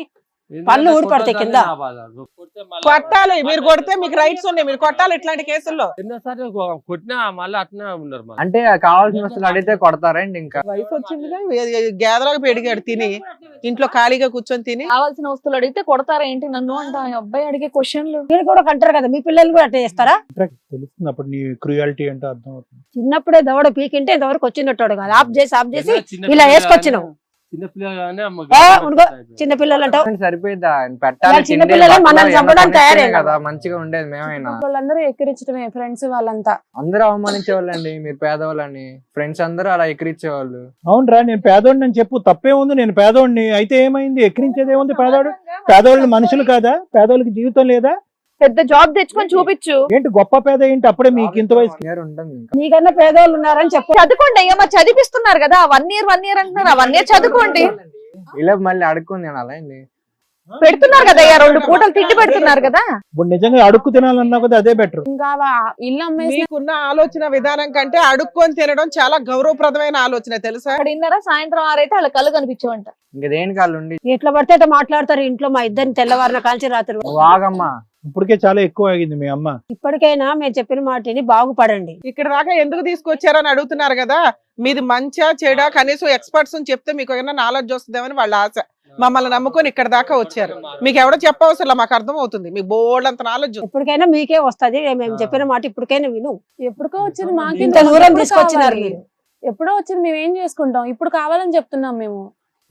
పళ్ళు ఊడిపడతాయి కింద. కొట్టాలి, మీరు కొడితే మీకు రైట్స్ ఉన్నాయి, మీరు కొట్టాలి ఇట్లాంటి కేసుల్లో. ఎన్నోసారి కొట్టినా మళ్ళీ అట్నే ఉన్నారు. అంటే కావాల్సిన వస్తువులు అడిగితే కొడతారండి. ఇంకా వయసు వచ్చిందిగా, గేదలాగా పెడిగాడు తిని, ఇంట్లో ఖాళీగా కూర్చొని తిని. కావాల్సిన వస్తువులు అడిగితే కొడతారా ఏంటి నన్ను అంట అబ్బాయి అడిగే క్వశ్చన్లు. మీరు కూడా కంటారు కదా, మీ పిల్లలు కూడా అట్లా చేస్తారా? తెలుస్తుంది అప్పుడు నీ క్రూయాలిటీ అంటే అర్థం అవుతుంది. చిన్నప్పుడే దవడ పీకింటే ఇంతవరకు వచ్చినట్టు కాదు. ఆఫ్ చేసి ఇలా వేసుకొచ్చినావు. చిన్నపిల్లగానే చిన్నపిల్లలు అంటావు సరిపోయిద్దా పెట్టాలి చిన్న పిల్లలే మనల్ని చంపడానికి తయారే కదా మంచిగా ఉండేది మేమైనా. వాళ్ళందరూ ఎక్కిరించడమే ఫ్రెండ్స్ వాళ్ళంతా. అందరూ అవమానించే వాళ్ళండి, మీరు పేదవాళ్ళని. ఫ్రెండ్స్ అందరూ అలా ఎక్కిరించేవాళ్ళు. అవునరా, నేను పేదోడిని అని చెప్పు, తప్పే ఉంది. నేను పేదోడిని అయితే ఏమైంది? ఎక్కిరించేది ఏముంది? పేదవాళ్ళు మనుషులు కాదా? పేదవాళ్ళకి జీవితం లేదా? పెద్ద జాబ్ తెచ్చుకొని చూపించు. ఏంటి గొప్ప పేద ఏంటి? అప్పుడే మీకు ఇంత వయసు ఉంటుంది. నీకన్నా పేదవాళ్ళు ఉన్నారని చెప్పు. చదువుకోండి అయ్యా, మరి చదివిస్తున్నారు కదా. 1 year అంటున్నారు. 1 year చదువుకోండి. ఇలా మళ్ళీ అడుక్కుంది నేను అలా అయింది. పెడుతున్నారు కదా అయ్యా, 2 పూటలు తిండి పెడుతున్నారు కదా. ఇప్పుడు నిజంగా అడుక్కు తినాలన్నా కదా అదే బెటర్. ఇంకా ఇల్లు అమ్మేసి మీకున్న ఆలోచన విధానం కంటే అడుక్కొని తినడం చాలా గౌరవప్రదమైన ఆలోచన తెలుసా. అక్కడ ఇన్నారా సాయంత్రం 6 అయితే వాళ్ళ కళ్ళు కనిపించవంట. ఇంకా దేనికి వాళ్ళు ఉండి ఎట్లా పడితే అట్లా మాట్లాడతారు ఇంట్లో. మా ఇద్దరిని తెల్లవారిన కాల్చి రాత్రి. వాగమ్మా. ఇప్పటికే చాలా ఎక్కువ ఆగింది మీ అమ్మ. ఇప్పటికైనా మేము చెప్పిన మాటని బాగుపడండి. ఇక్కడ దాకా ఎందుకు తీసుకొచ్చారని అడుగుతున్నారు కదా. మీది మంచా చెడా కనీసం ఎక్స్పర్ట్స్ అని చెప్తే మీకు ఏమైనా నాలెడ్జ్ వస్తుందేమని వాళ్ళ ఆశ. మమ్మల్ని నమ్ముకొని ఇక్కడ దాకా వచ్చారు. మీకు ఎవడో చెప్పవసరం, మాకు అర్థం అవుతుంది. మీకు బోల్డ్ అంత నాలెడ్జ్. ఎప్పటికైనా మీకే వస్తది. మేము చెప్పిన మాట ఇప్పటికైనా విను. ఎప్పుడుకో వచ్చింది మాకు ఇంత దూరం తీసుకొచ్చినారు మీరు. ఎప్పుడో వచ్చింది, మేము ఏం చేసుకుంటాం? ఇప్పుడు కావాలని చెప్తున్నాం మేము.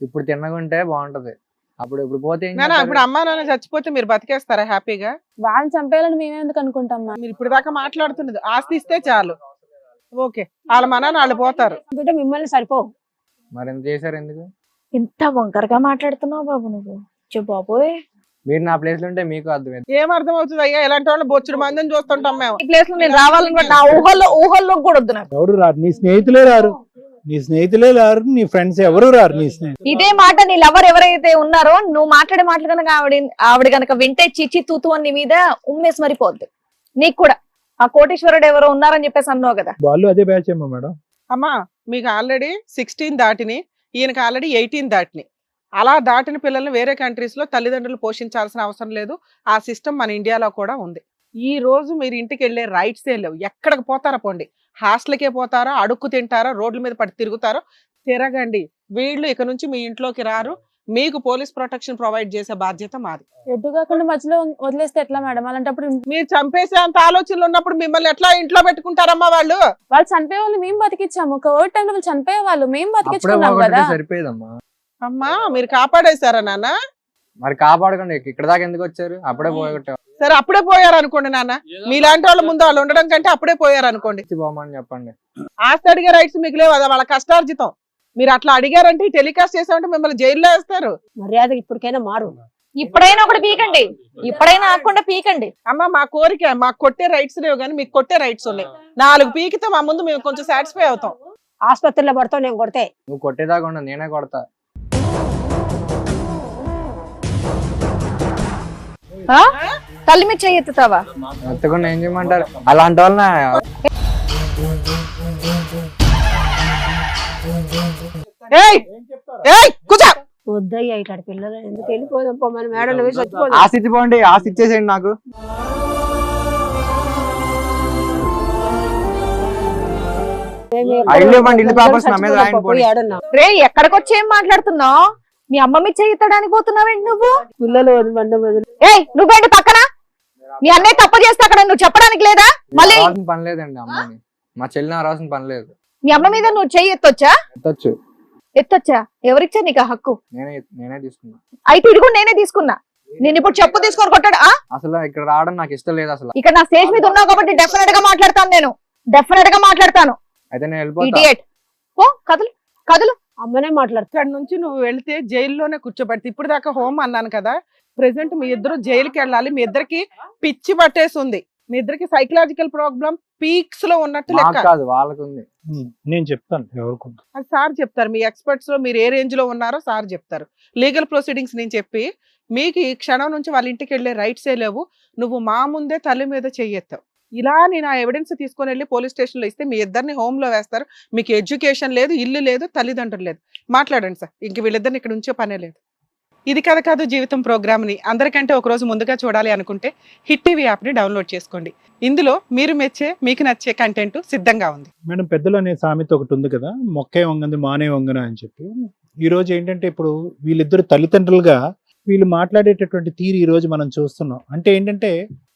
ఇప్పుడు తిన్నగుంటే బాగుంటది. అప్పుడు ఇప్పుడు పోతే ఏం నాన్న, చేస్తారు? ఇప్పుడు అమ్మా నాన్న చచ్చిపోతే మీరు బతికేస్తారా హ్యాపీగా? వాళ్ళని చంపేయాలని మేమేందుకు అనుకుంటాం? మీరు ఇప్పుడు దాకా మాట్లాడుతున్నది ఆస్తి ఇస్తే చాలు. ఓకే, వాళ్ళ మన వాళ్ళు పోతారు. బిడ్డ మిమ్మల్ని సరిపోవు. మరి ఎంత చేశారు ఎందుకు? ఎంత వంకరగా మాట్లాడుతున్నావు బాబు నువ్వు. బాబోయ్, మీరు నా ప్లేస్ లో ఉంటే మీకు అర్థమైంది. ఏం అర్థం అవుతుంది అయ్యా? ఇలాంటి వాళ్ళు బొచ్చుడు మందిని చూస్తుంటాం మేము. ఈ ప్లేస్ లో నేను రావాలనుకుంటే నా ఊహల్లో కూడా వద్దు నాకు. ఎవరు రారు, నీ స్నేహితులే రారు. నీ స్నేహితులే రారు, నీ ఫ్రెండ్స్ ఎవరు రారు. నీ స్నేహితులు ఇదే మాట నీ లవర్ ఎవరైతే ఉన్నారో నువ్వు మాట్లాడే మాటలు కనుక ఆవిడ కనుక వింటే చిచి తూతు అని నీ మీద ఉమ్మేసి మరిపోద్ది. నీకు కూడా ఆ కోటేశ్వరుడు ఎవరో ఉన్నారని చెప్పేసి అన్నావు కదా. వాళ్ళు అదే బ్యాచ్ ఏమో మేడం. అమ్మా, మీకు ఆల్రెడీ 16 దాటిని, ఈయనకి ఆల్రెడీ 18 దాటిని. అలా దాటిన పిల్లల్ని వేరే కంట్రీస్ లో తల్లిదండ్రులు పోషించాల్సిన అవసరం లేదు. ఆ సిస్టమ్ మన ఇండియాలో కూడా ఉంది. ఈ రోజు మీరు ఇంటికి వెళ్ళే రైట్సే లేవు. ఎక్కడికి పోతారా పోండి. హాస్టల్కే పోతారా, అడుక్కు తింటారా, రోడ్ల మీద పడి తిరుగుతారో తిరగండి. వీళ్ళు ఇక నుంచి మీ ఇంట్లోకి రారు. మీకు పోలీస్ ప్రొటెక్షన్ ప్రొవైడ్ చేసే బాధ్యత మాది. ఎటు కాకుండా మధ్యలో వదిలేస్తే ఎట్లా మేడం? అలాంటప్పుడు మీరు చంపేసే అంత ఆలోచనలు ఉన్నప్పుడు మిమ్మల్ని ఎట్లా ఇంట్లో పెట్టుకుంటారమ్మా వాళ్ళు? వాళ్ళు చనిపోయే వాళ్ళు మేము బతికిచ్చాము. కోవిడ్ టైంలో వాళ్ళు చనిపోయే వాళ్ళు మేము అప్పుడే బతికించుకున్నాం కదా. పోగొట్టితే సరిపోయేదమ్మా. అమ్మా, మీరు కాపాడేశారా నాన్న? మరి కాపాడకండి. ఇక్కడ దాకా ఎందుకు వచ్చారు? అప్పుడే పోగొట్టే సరే, అప్పుడే పోయారు అనుకోండి నాన్న. మీలాంటి వాళ్ళ ముందు వాళ్ళు ఉండడం కంటే అప్పుడే పోయారు అనుకోండి. పోమని చెప్పండి. ఆస్తి అడిగే రైట్స్ మీకు లేవు. అదా వాళ్ళ కష్టార్జితం. మీరు అట్లా అడిగారంటే టెలికాస్ట్ చేసామంటే మిమ్మల్ని జైల్లో వేస్తారు. మర్యాద ఇప్పటికైనా మారు. ఇప్పుడైనా ఒకటి పీకండి, ఇప్పుడైనా ఆకుండా పీకండి. అమ్మ, మా కోరిక మాకు కొట్టే రైట్స్ లేవు కానీ మీకు కొట్టే రైట్స్ ఉన్నాయి. 4 పీకితే మా ముందు మేము కొంచెం సాటిస్ఫై అవుతాం. ఆసుపత్రిలో పడతావు నేను కొడితే. నువ్వు కొట్టేదాకా ఉండదు, నేనే కొడతా. తల్లి మీద చెయ్యెత్తుతావా? ఎత్తకుండా ఏం చేయమంటారు? అలాంటి వాళ్ళ వద్దయ్యా ఇట్లాంటి పిల్లలు ఎందుకు వెళ్ళిపోదాం మన మేడలో వేసి వచ్చిపోదాం. ఆస్తి ఇచ్చిపోండి, ఆస్తి ఇచ్చేసేయండి నాకు. ఇల్లు పేపర్స్ నా మీద రాయండి పోనీ. రే, ఎక్కడికి వచ్చి ఏం మాట్లాడుతున్నావు? మీ అమ్మ మీద చెయ్యెత్తడానికి పోతున్నావేంటి నువ్వు? పిల్లలు వదిలి ఏయ్, నువ్వేంటి పక్కన? మీ అన్నయ్య తప్పు చేస్తే అక్కడ నువ్వు చెప్పడానికి లేదా? మళ్ళీ రావాల్సిన పని లేదండి అమ్మని. మా చెల్లి రావాల్సిన పని లేదు. మీ అమ్మ మీద నువ్వు చెయ్యి ఎత్తొచ్చా? ఎత్తొచ్చా? ఎవరిచ్చా నీకు ఆ హక్కు? నేనే తీసుకున్నా. అయితే ఇది కూడా నేనే తీసుకున్నా. నేను ఇప్పుడు చెప్పు తీసుకొని కొట్టాడు. అసలు ఇక్కడ రావడం నాకు ఇష్టం లేదు. అసలు ఇక్కడ నా స్టేజ్ మీద ఉన్నావు కాబట్టి డెఫినెట్ గా మాట్లాడతాను. నేను డెఫినెట్ గా మాట్లాడతాను. అయితే నేను వెళ్ళిపోతా. ఇడియట్. పో, కదులు కదులు. అమ్మనే మాట్లాడుతా. ఇక్కడ నుంచి నువ్వు వెళ్తే జైల్లోనే కూర్చోబెడితే. ఇప్పుడు దాకా హోమ్ అన్నాను కదా. ప్రెసెంట్ మీ ఇద్దరు జైలుకి వెళ్ళాలి. మీ ఇద్దరికి పిచ్చి పట్టేసి ఉంది. మీ ఇద్దరికి సైకలాజికల్ ప్రాబ్లం పీక్స్ లో ఉన్నట్టు లెక్క. కాదు, వాళ్ళకు ఉంది. నేను చెప్తాను ఎవరికి. అది సార్ చెప్తారు. మీ ఎక్స్పర్ట్స్ లో మీరు ఏ రేంజ్ లో ఉన్నారో సార్ చెప్తారు. లీగల్ ప్రొసీడింగ్స్ నేను చెప్పి మీకు ఈ క్షణం నుంచి వాళ్ళ ఇంటికి వెళ్ళే రైట్సే లేవు. నువ్వు మా ముందే తల్లి మీద చెయ్యెత్తావు. ఇలా నేను ఆ ఎవిడెన్స్ తీసుకొని వెళ్ళి పోలీస్ స్టేషన్ లో ఇస్తే మీ ఇద్దరిని హోమ్ లో వేస్తారు. మీకు ఎడ్యుకేషన్ లేదు, ఇల్లు లేదు, తల్లిదండ్రులు లేదు. మాట్లాడండి సార్. ఇంక వీళ్ళిద్దరిని ఇక్కడ ఉంచే పనే లేదు. ఇది కథ కాదు జీవితం ప్రోగ్రామ్ ని అందరికంటే ఒక రోజు ముందుగా చూడాలి అనుకుంటే హిట్ టీవీ యాప్ ని డౌన్లోడ్ చేసుకోండి. ఇందులో మీరు మెచ్చే, మీకు నచ్చే కంటెంట్ సిద్ధంగా ఉంది. మేడం, పెద్దలు అనే సామెత ఒకటి ఉంది కదా, మొక్కే వంగంది మానే వంగన అని చెప్పి. ఈ రోజు ఏంటంటే ఇప్పుడు వీళ్ళిద్దరు తల్లిదండ్రులుగా వీళ్ళు మాట్లాడేటటువంటి తీరు ఈ రోజు మనం చూస్తున్నాం. అంటే ఏంటంటే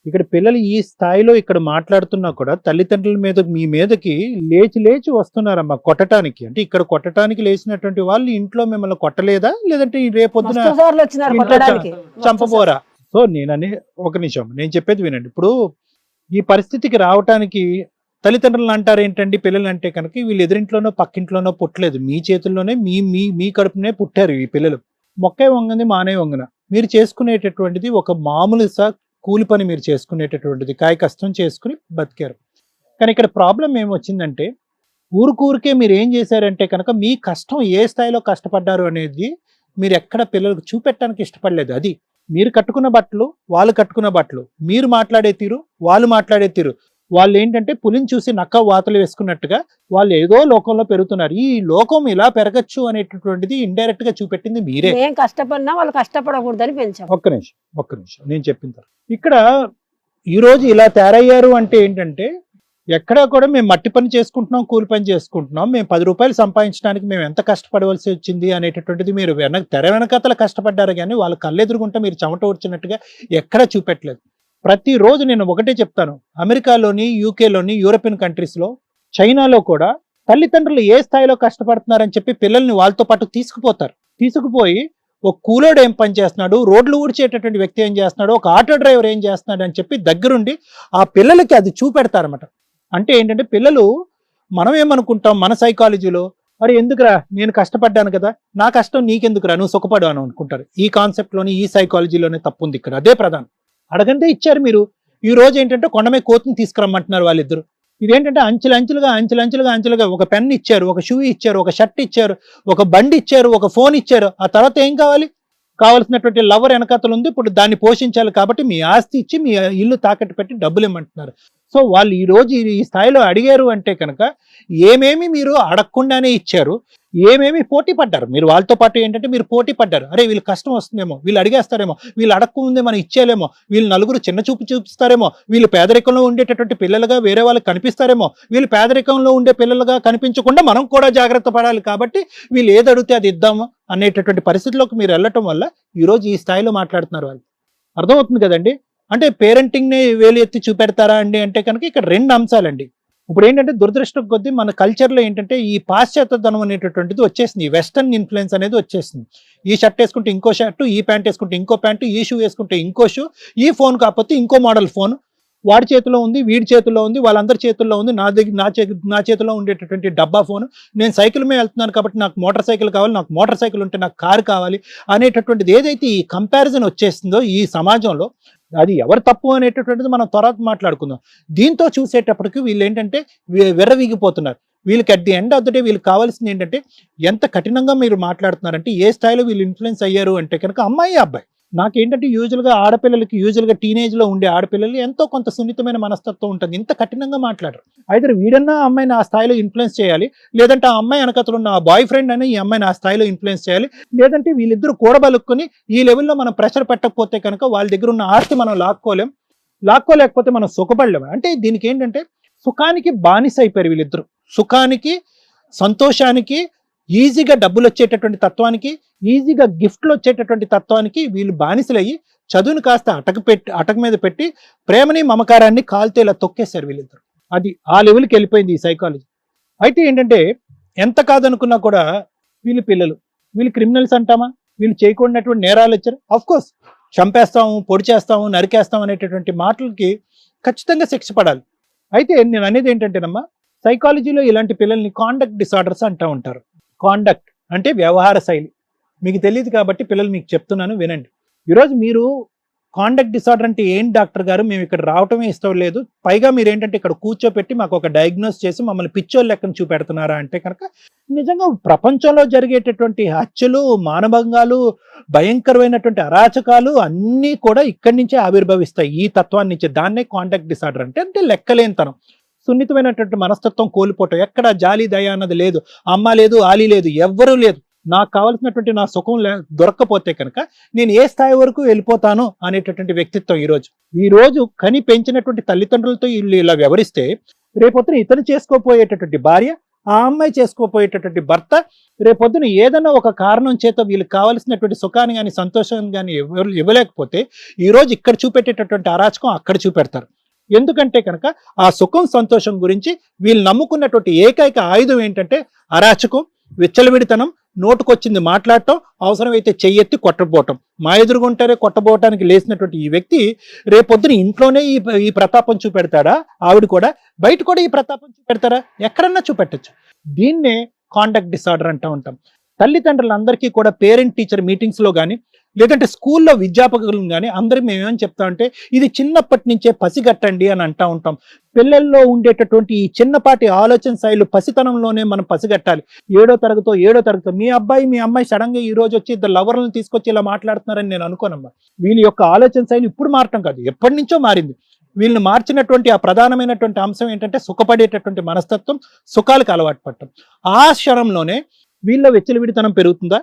ఇక్కడ పిల్లలు ఈ స్థాయిలో ఇక్కడ మాట్లాడుతున్నా కూడా తల్లిదండ్రుల మీద మీ మీదకి లేచి వస్తున్నారమ్మా కొట్టడానికి. అంటే ఇక్కడ కొట్టడానికి లేచినటువంటి వాళ్ళు ఇంట్లో మిమ్మల్ని కొట్టలేదా, లేదంటే రేపొద్దున మస్తు సార్లు వచ్చినారు ఇంట్లో కొట్టడానికి. చంపబోరా? సో ఒక నిమిషం నేను చెప్పేది వినండి. ఇప్పుడు ఈ పరిస్థితికి రావటానికి తల్లిదండ్రులు అంటారు ఏంటండి, పిల్లలు అంటే కనుక వీళ్ళు ఎదురింట్లోనో పక్కింట్లోనో పుట్టలేదు, మీ చేతుల్లోనే మీ కడుపునే పుట్టారు ఈ పిల్లలు. మొక్కే వంగంది మానే వంగన. మీరు చేసుకునేటటువంటిది ఒక మామూలు కూలి పని మీరు చేసుకునేటటువంటిది, కాయ కష్టం చేసుకుని బతికారు. కానీ ఇక్కడ ప్రాబ్లం ఏమొచ్చిందంటే ఊరికే మీరు ఏం చేశారంటే కనుక మీ కష్టం ఏ స్థాయిలో కష్టపడ్డారు అనేది మీరు ఎక్కడ పిల్లలకు చూపెట్టడానికి ఇష్టపడలేదు. అది మీరు కట్టుకున్న బట్టలు, వాళ్ళు కట్టుకున్న బట్టలు, మీరు మాట్లాడే తీరు, వాళ్ళు మాట్లాడే తీరు. వాళ్ళు ఏంటంటే పులిని చూసి నక్క వాతలు వేసుకున్నట్టుగా వాళ్ళు ఏదో లోకంలో పెరుగుతున్నారు. ఈ లోకం ఇలా పెరగచ్చు అనేటటువంటిది ఇండైరెక్ట్ గా చూపెట్టింది మీరే. ఏం కష్టపడినా వాళ్ళు కష్టపడకూడదని పెంచాం. ఒక్క నిమిషం నేను చెప్పిన తర్వాత ఇక్కడ ఈ రోజు ఇలా తయారయ్యారు అంటే ఏంటంటే ఎక్కడా కూడా మేము మట్టి పని చేసుకుంటున్నాం, కూలి పని చేసుకుంటున్నాం, మేము 10 రూపాయలు సంపాదించడానికి మేము ఎంత కష్టపడవలసి వచ్చింది అనేటటువంటిది మీరు తెర వెనకతల కష్టపడ్డారు, కానీ వాళ్ళ కళ్ళెదురుగుంటే మీరు చెమట వచ్చినట్టుగా ఎక్కడా చూపెట్టలేదు. ప్రతిరోజు నేను ఒకటే చెప్తాను, అమెరికాలోని, యూకేలోని, యూరోపియన్ కంట్రీస్లో, చైనాలో కూడా తల్లిదండ్రులు ఏ స్థాయిలో కష్టపడుతున్నారని చెప్పి పిల్లల్ని వాళ్ళతో పాటు తీసుకుపోయి ఒక కూలోడు ఏం పని చేస్తున్నాడు, రోడ్లు ఊడ్చేటటువంటి వ్యక్తి ఏం చేస్తున్నాడు, ఒక ఆటో డ్రైవర్ ఏం చేస్తున్నాడు అని చెప్పి దగ్గరుండి ఆ పిల్లలకి అది చూపెడతారన్నమాట. అంటే ఏంటంటే పిల్లలు మనం ఏమనుకుంటాం మన సైకాలజీలో, అరే ఎందుకురా నేను కష్టపడ్డాను కదా, నా కష్టం నీకెందుకురా, నువ్వు సుఖపడు అని అనుకుంటారు. ఈ కాన్సెప్ట్లోని ఈ సైకాలజీలోనే తప్పు ఉంది ఇక్కడ. అదే ప్రధానం. అడగందే ఇచ్చారు మీరు. ఈ రోజు ఏంటంటే కొండమే కోతిని తీసుకురమ్మంటున్నారు వాళ్ళిద్దరు. ఇదేంటంటే అంచెలంచెలుగా ఒక పెన్ ఇచ్చారు, ఒక షూ ఇచ్చారు, ఒక షర్ట్ ఇచ్చారు, ఒక బండి ఇచ్చారు, ఒక ఫోన్ ఇచ్చారు. ఆ తర్వాత ఏం కావాలి? కావాల్సినటువంటి లవర్ వెనకతలు ఉంది, ఇప్పుడు దాన్ని పోషించాలి కాబట్టి మీ ఆస్తి ఇచ్చి మీ ఇల్లు తాకట్టు పెట్టి డబ్బులు ఇమ్మంటున్నారు. సో వాళ్ళు ఈ రోజు ఈ స్థాయిలో అడిగారు అంటే కనుక ఏమేమి మీరు అడగకుండానే ఇచ్చారు, ఏమేమి పోటీ పడ్డారు. మీరు వాళ్ళతో పాటు ఏంటంటే మీరు పోటీ పడ్డారు. అరే వీళ్ళు కష్టం వస్తుందేమో, వీళ్ళు అడిగేస్తారేమో, వీళ్ళు అడగకుందే మనం ఇచ్చేలేమో, వీళ్ళు నలుగురు చిన్న చూపు చూపిస్తారేమో, వీళ్ళు పేదరికంలో ఉండేటటువంటి పిల్లలుగా వేరే వాళ్ళకి కనిపిస్తారేమో, వీళ్ళు పేదరికంలో ఉండే పిల్లలుగా కనిపించకుండా మనం కూడా జాగ్రత్త పడాలి కాబట్టి వీళ్ళు ఏది అడిగితే అది ఇద్దాము అనేటటువంటి పరిస్థితిలోకి మీరు వెళ్ళటం వల్ల ఈరోజు ఈ స్థాయిలో మాట్లాడుతున్నారు వాళ్ళు. అర్థమవుతుంది కదండి. అంటే పేరెంటింగ్ని వేలు ఎత్తి చూపెడతారా అండి అంటే కనుక ఇక్కడ 2 అంశాలండి. ఇప్పుడు ఏంటంటే దురదృష్టం కొద్దీ మన కల్చర్లో ఏంటంటే ఈ పాశ్చాత్యతనం అనేటటువంటిది వచ్చేసింది, వెస్టర్న్ ఇన్ఫ్లుయెన్స్ అనేది వచ్చేసింది. ఈ షర్ట్ వేసుకుంటే ఇంకో షర్టు, ఈ ప్యాంట్ వేసుకుంటే ఇంకో ప్యాంటు, ఈ షూ వేసుకుంటే ఇంకో షూ, ఈ ఫోన్ కాకపోతే ఇంకో మోడల్ ఫోన్, వాడి చేతిలో ఉంది, వీడి చేతిలో ఉంది, వాళ్ళందరి చేతుల్లో ఉంది, నా చేతిలో ఉండేటటువంటి డబ్బా ఫోన్. నేను సైకిల్ మీద వెళ్తున్నాను కాబట్టి నాకు మోటార్ సైకిల్ కావాలి, నాకు మోటార్ సైకిల్ ఉంటే నాకు కారు కావాలి అనేటటువంటిది ఏదైతే ఈ కంపారిజన్ వచ్చేస్తుందో ఈ సమాజంలో, అది ఎవరు తప్పు అనేటటువంటిది మనం తర్వాత మాట్లాడుకుందాం. దీంతో చూసేటప్పటికి వీళ్ళు ఏంటంటే విర్రవీగిపోతున్నారు. వీళ్ళకి at the end of the day వీళ్ళకి కావాల్సింది ఏంటంటే ఎంత కఠినంగా మీరు మాట్లాడుతున్నారంటే ఏ స్థాయిలో వీళ్ళు ఇన్ఫ్లుయెన్స్ అయ్యారు అంటే కనుక అమ్మాయి అబ్బాయి. నాకేంటంటే యూజువల్గా ఆడపిల్లలకి, యూజువల్గా టీనేజ్లో ఉండే ఆడపిల్లలు ఎంతో కొంత సున్నితమైన మనస్తత్వం ఉంటుంది. ఇంత కఠినంగా మాట్లాడరు. అయితే వీడన్నా అమ్మాయిని ఆ స్థాయిలో ఇన్ఫ్లుయెన్స్ చేయాలి, లేదంటే ఆ అమ్మాయి వెనకతలు ఉన్న ఆ బాయ్ ఫ్రెండ్ అని ఈ అమ్మాయిని ఆ స్థాయిలో ఇన్ఫ్లుయెన్స్ చేయాలి, లేదంటే వీళ్ళిద్దరూ కూడబలుక్కుని ఈ లెవెల్లో మనం ప్రెషర్ పెట్టకపోతే కనుక వాళ్ళ దగ్గర ఉన్న ఆస్తి మనం లాక్కోలేకపోతే మనం సుఖపడలేము. అంటే దీనికి ఏంటంటే సుఖానికి బానిస అయిపోయారు వీళ్ళిద్దరు. సుఖానికి, సంతోషానికి, ఈజీగా డబ్బులు వచ్చేటటువంటి తత్వానికి, ఈజీగా గిఫ్ట్లు వచ్చేటటువంటి తత్వానికి వీళ్ళు బానిసలయ్యి చదువుని కాస్త అటక మీద పెట్టి ప్రేమని మమకారాన్ని కాల్తో ఇలా తొక్కేశారు వీళ్ళిద్దరు. అది ఆ లెవెల్కి వెళ్ళిపోయింది ఈ సైకాలజీ. అయితే ఏంటంటే ఎంత కాదనుకున్నా కూడా వీళ్ళు పిల్లలు, వీళ్ళు క్రిమినల్స్ అంటామా? వీళ్ళు చేయకూడనటువంటి నేరాలు వచ్చారు. ఆఫ్ కోర్స్ చంపేస్తాము, పొడి చేస్తాము, నరికేస్తాము అనేటటువంటి మాటలకి ఖచ్చితంగా శిక్ష పడాలి. అయితే నేను అనేది ఏంటంటేనమ్మా, సైకాలజీలో ఇలాంటి పిల్లల్ని కాండక్ట్ డిసార్డర్స్ అంటూ ఉంటారు. కాండక్ట్ అంటే వ్యవహార శైలి. మీకు తెలియదు కాబట్టి పిల్లలు మీకు చెప్తున్నాను, వినండి. ఈరోజు మీరు కాండక్ట్ డిసార్డర్ అంటే ఏంటి డాక్టర్ గారు, మేము ఇక్కడ రావటమే ఇష్టం లేదు, పైగా మీరు ఏంటంటే ఇక్కడ కూర్చోపెట్టి మాకు ఒక డయాగ్నోస్ చేసి మమ్మల్ని పిచ్చోళ్ళు లెక్కన చూపెడుతున్నారా అంటే కనుక నిజంగా ప్రపంచంలో జరిగేటటువంటి హత్యలు, మానభంగాలు, భయంకరమైనటువంటి అరాచకాలు అన్నీ కూడా ఇక్కడి నుంచే ఆవిర్భవిస్తాయి, ఈ తత్వాన్ని నుంచే. దాన్నే కాండక్ట్ డిసార్డర్ అంటే లెక్కలేనితనం, సున్నితమైనటువంటి మనస్తత్వం కోల్పోవటం. ఎక్కడ జాలి దయ అన్నది లేదు, అమ్మ లేదు, ఆలి లేదు, ఎవ్వరూ లేదు. నాకు కావాల్సినటువంటి నా సుఖం దొరక్కపోతే కనుక నేను ఏ స్థాయి వరకు వెళ్ళిపోతాను అనేటటువంటి వ్యక్తిత్వం ఈ రోజు కని పెంచినటువంటి తల్లిదండ్రులతో వీళ్ళు ఇలా వ్యవహరిస్తే రేపొద్దున ఇతను చేసుకోపోయేటటువంటి భార్య, ఆ అమ్మాయి చేసుకోపోయేటటువంటి భర్త రేపొద్దున ఏదైనా ఒక కారణం చేత వీళ్ళకి కావాల్సినటువంటి సుఖాన్ని కానీ సంతోషాన్ని కానీ ఇవ్వలేకపోతే ఈరోజు ఇక్కడ చూపెట్టేటటువంటి అరాచకం అక్కడ చూపెడతారు. ఎందుకంటే కనుక ఆ సుఖం సంతోషం గురించి వీళ్ళు నమ్ముకున్నటువంటి ఏకైక ఆయుధం ఏంటంటే అరాచకం, విచ్చలవిడితనం, నోటుకొచ్చింది మాట్లాడటం, అవసరమైతే చెయ్యెత్తి కొట్టబోవటం. మా ఎదురుగుంటారే కొట్టబోవటానికి లేచినటువంటి ఈ వ్యక్తి రేపొద్దున ఇంట్లోనే ఈ ప్రతాపం చూపెడతాడా? ఆవిడ కూడా బయట కూడా ఈ ప్రతాపం చూపెడతారా? ఎక్కడన్నా చూపెట్టచ్చు. దీన్నే కాండక్ట్ డిసార్డర్ అంటూ ఉంటాం. తల్లిదండ్రులందరికీ కూడా పేరెంట్ టీచర్ మీటింగ్స్లో కానీ లేదంటే స్కూల్లో విద్యాపకులను కానీ అందరూ మేమేమని చెప్తామంటే ఇది చిన్నప్పటి నుంచే పసిగట్టండి అని అంటూ ఉంటాం. పిల్లల్లో ఉండేటటువంటి ఈ చిన్నపాటి ఆలోచన శైలు పసితనంలోనే మనం పసిగట్టాలి. 7వ తరగతో మీ అబ్బాయి మీ అమ్మాయి సడన్గా ఈ రోజు వచ్చి ఇద్దరు లవర్లను తీసుకొచ్చి ఇలా మాట్లాడుతున్నారని నేను అనుకోనమ్మా. వీళ్ళ యొక్క ఆలోచన శైలి ఇప్పుడు మారటం కాదు, ఎప్పటి నుంచో మారింది. వీళ్ళని మార్చినటువంటి ఆ ప్రధానమైనటువంటి అంశం ఏంటంటే సుఖపడేటటువంటి మనస్తత్వం, సుఖాలకు అలవాటు పడటం. ఆ క్షణంలోనే వీళ్ళ విచ్చలవిడితనం పెరుగుతుందా?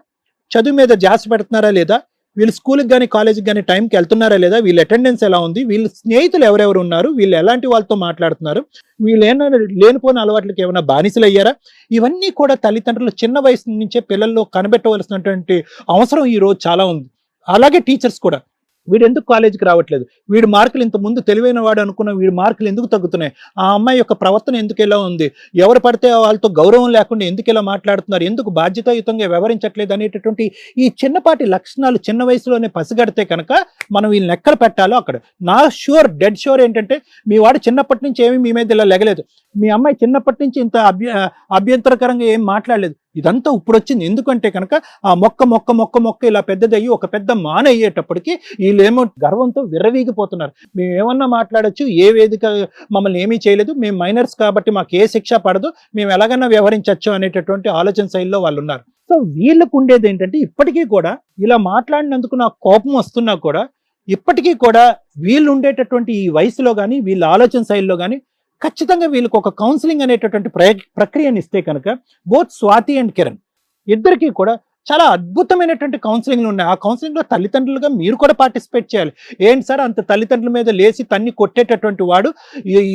చదువు మీద ధ్యాస పెడుతున్నారా లేదా? వీళ్ళు స్కూల్కి కానీ కాలేజీకి కానీ టైంకి వెళ్తున్నారా లేదా? వీళ్ళ అటెండెన్స్ ఎలా ఉంది? వీళ్ళ స్నేహితులు ఎవరెవరు ఉన్నారు? వీళ్ళు ఎలాంటి వాళ్ళతో మాట్లాడుతున్నారు? వీళ్ళు ఏమైనా లేనిపోయిన అలవాట్లకి ఏమైనా బానిసలు అయ్యారా? ఇవన్నీ కూడా తల్లిదండ్రులు చిన్న వయసు నుంచే పిల్లల్లో కనిపెట్టవలసినటువంటి అవసరం ఈ రోజు చాలా ఉంది. అలాగే టీచర్స్ కూడా వీడు ఎందుకు కాలేజీకి రావట్లేదు, వీడి మార్కులు ఇంత ముందు తెలివైన వాడు అనుకున్న వీడి మార్కులు ఎందుకు తగ్గుతున్నాయి, ఆ అమ్మాయి యొక్క ప్రవర్తన ఎందుకు ఇలా ఉంది, ఎవరు పడితే వాళ్ళతో గౌరవం లేకుండా ఎందుకు ఇలా మాట్లాడుతున్నారు, ఎందుకు బాధ్యతాయుతంగా వ్యవహరించట్లేదు అనేటటువంటి ఈ చిన్నపాటి లక్షణాలు చిన్న వయసులోనే పసిగడితే కనుక మనం వీళ్ళని ఎక్కడ పెట్టాలో అక్కడ. నా డెడ్ షూర్ ఏంటంటే మీ వాడు చిన్నప్పటి నుంచి ఏమీ మీ మీద ఇలా లెగలేదు, మీ అమ్మాయి చిన్నప్పటి నుంచి ఇంత అభ్యంతరకరంగా ఏం మాట్లాడలేదు. ఇదంతా ఇప్పుడు వచ్చింది. ఎందుకంటే కనుక ఆ మొక్క ఇలా పెద్దదయ్యి ఒక పెద్ద మాన అయ్యేటప్పటికి వీళ్ళేమో గర్వంతో విర్రవీగిపోతున్నారు. మేము ఏమన్నా మాట్లాడచ్చు, ఏ వేదిక మమ్మల్ని ఏమీ చేయలేదు, మేము మైనర్స్ కాబట్టి మాకు ఏ శిక్ష పడదు, మేము ఎలాగన్నా వ్యవహరించవచ్చు అనేటటువంటి ఆలోచన శైలిలో వాళ్ళు ఉన్నారు. సో వీళ్ళకు ఉండేది ఏంటంటే ఇప్పటికీ కూడా ఇలా మాట్లాడినందుకు నాకు కోపం వస్తున్నా కూడా ఇప్పటికీ కూడా వీళ్ళు ఉండేటటువంటి ఈ వయసులో కానీ వీళ్ళ ఆలోచన శైలిలో కానీ ఖచ్చితంగా వీళ్ళకి ఒక కౌన్సిలింగ్ అనేటటువంటి ప్రక్రియను ఇస్తే కనుక బోత్ స్వాతి అండ్ కిరణ్ ఇద్దరికి కూడా చాలా అద్భుతమైనటువంటి కౌన్సిలింగ్లు ఉన్నాయి. ఆ కౌన్సిలింగ్లో తల్లిదండ్రులుగా మీరు కూడా పార్టిసిపేట్ చేయాలి. ఏంటి సార్ అంత తల్లిదండ్రుల మీద లేచి తన్ని కొట్టేటటువంటి వాడు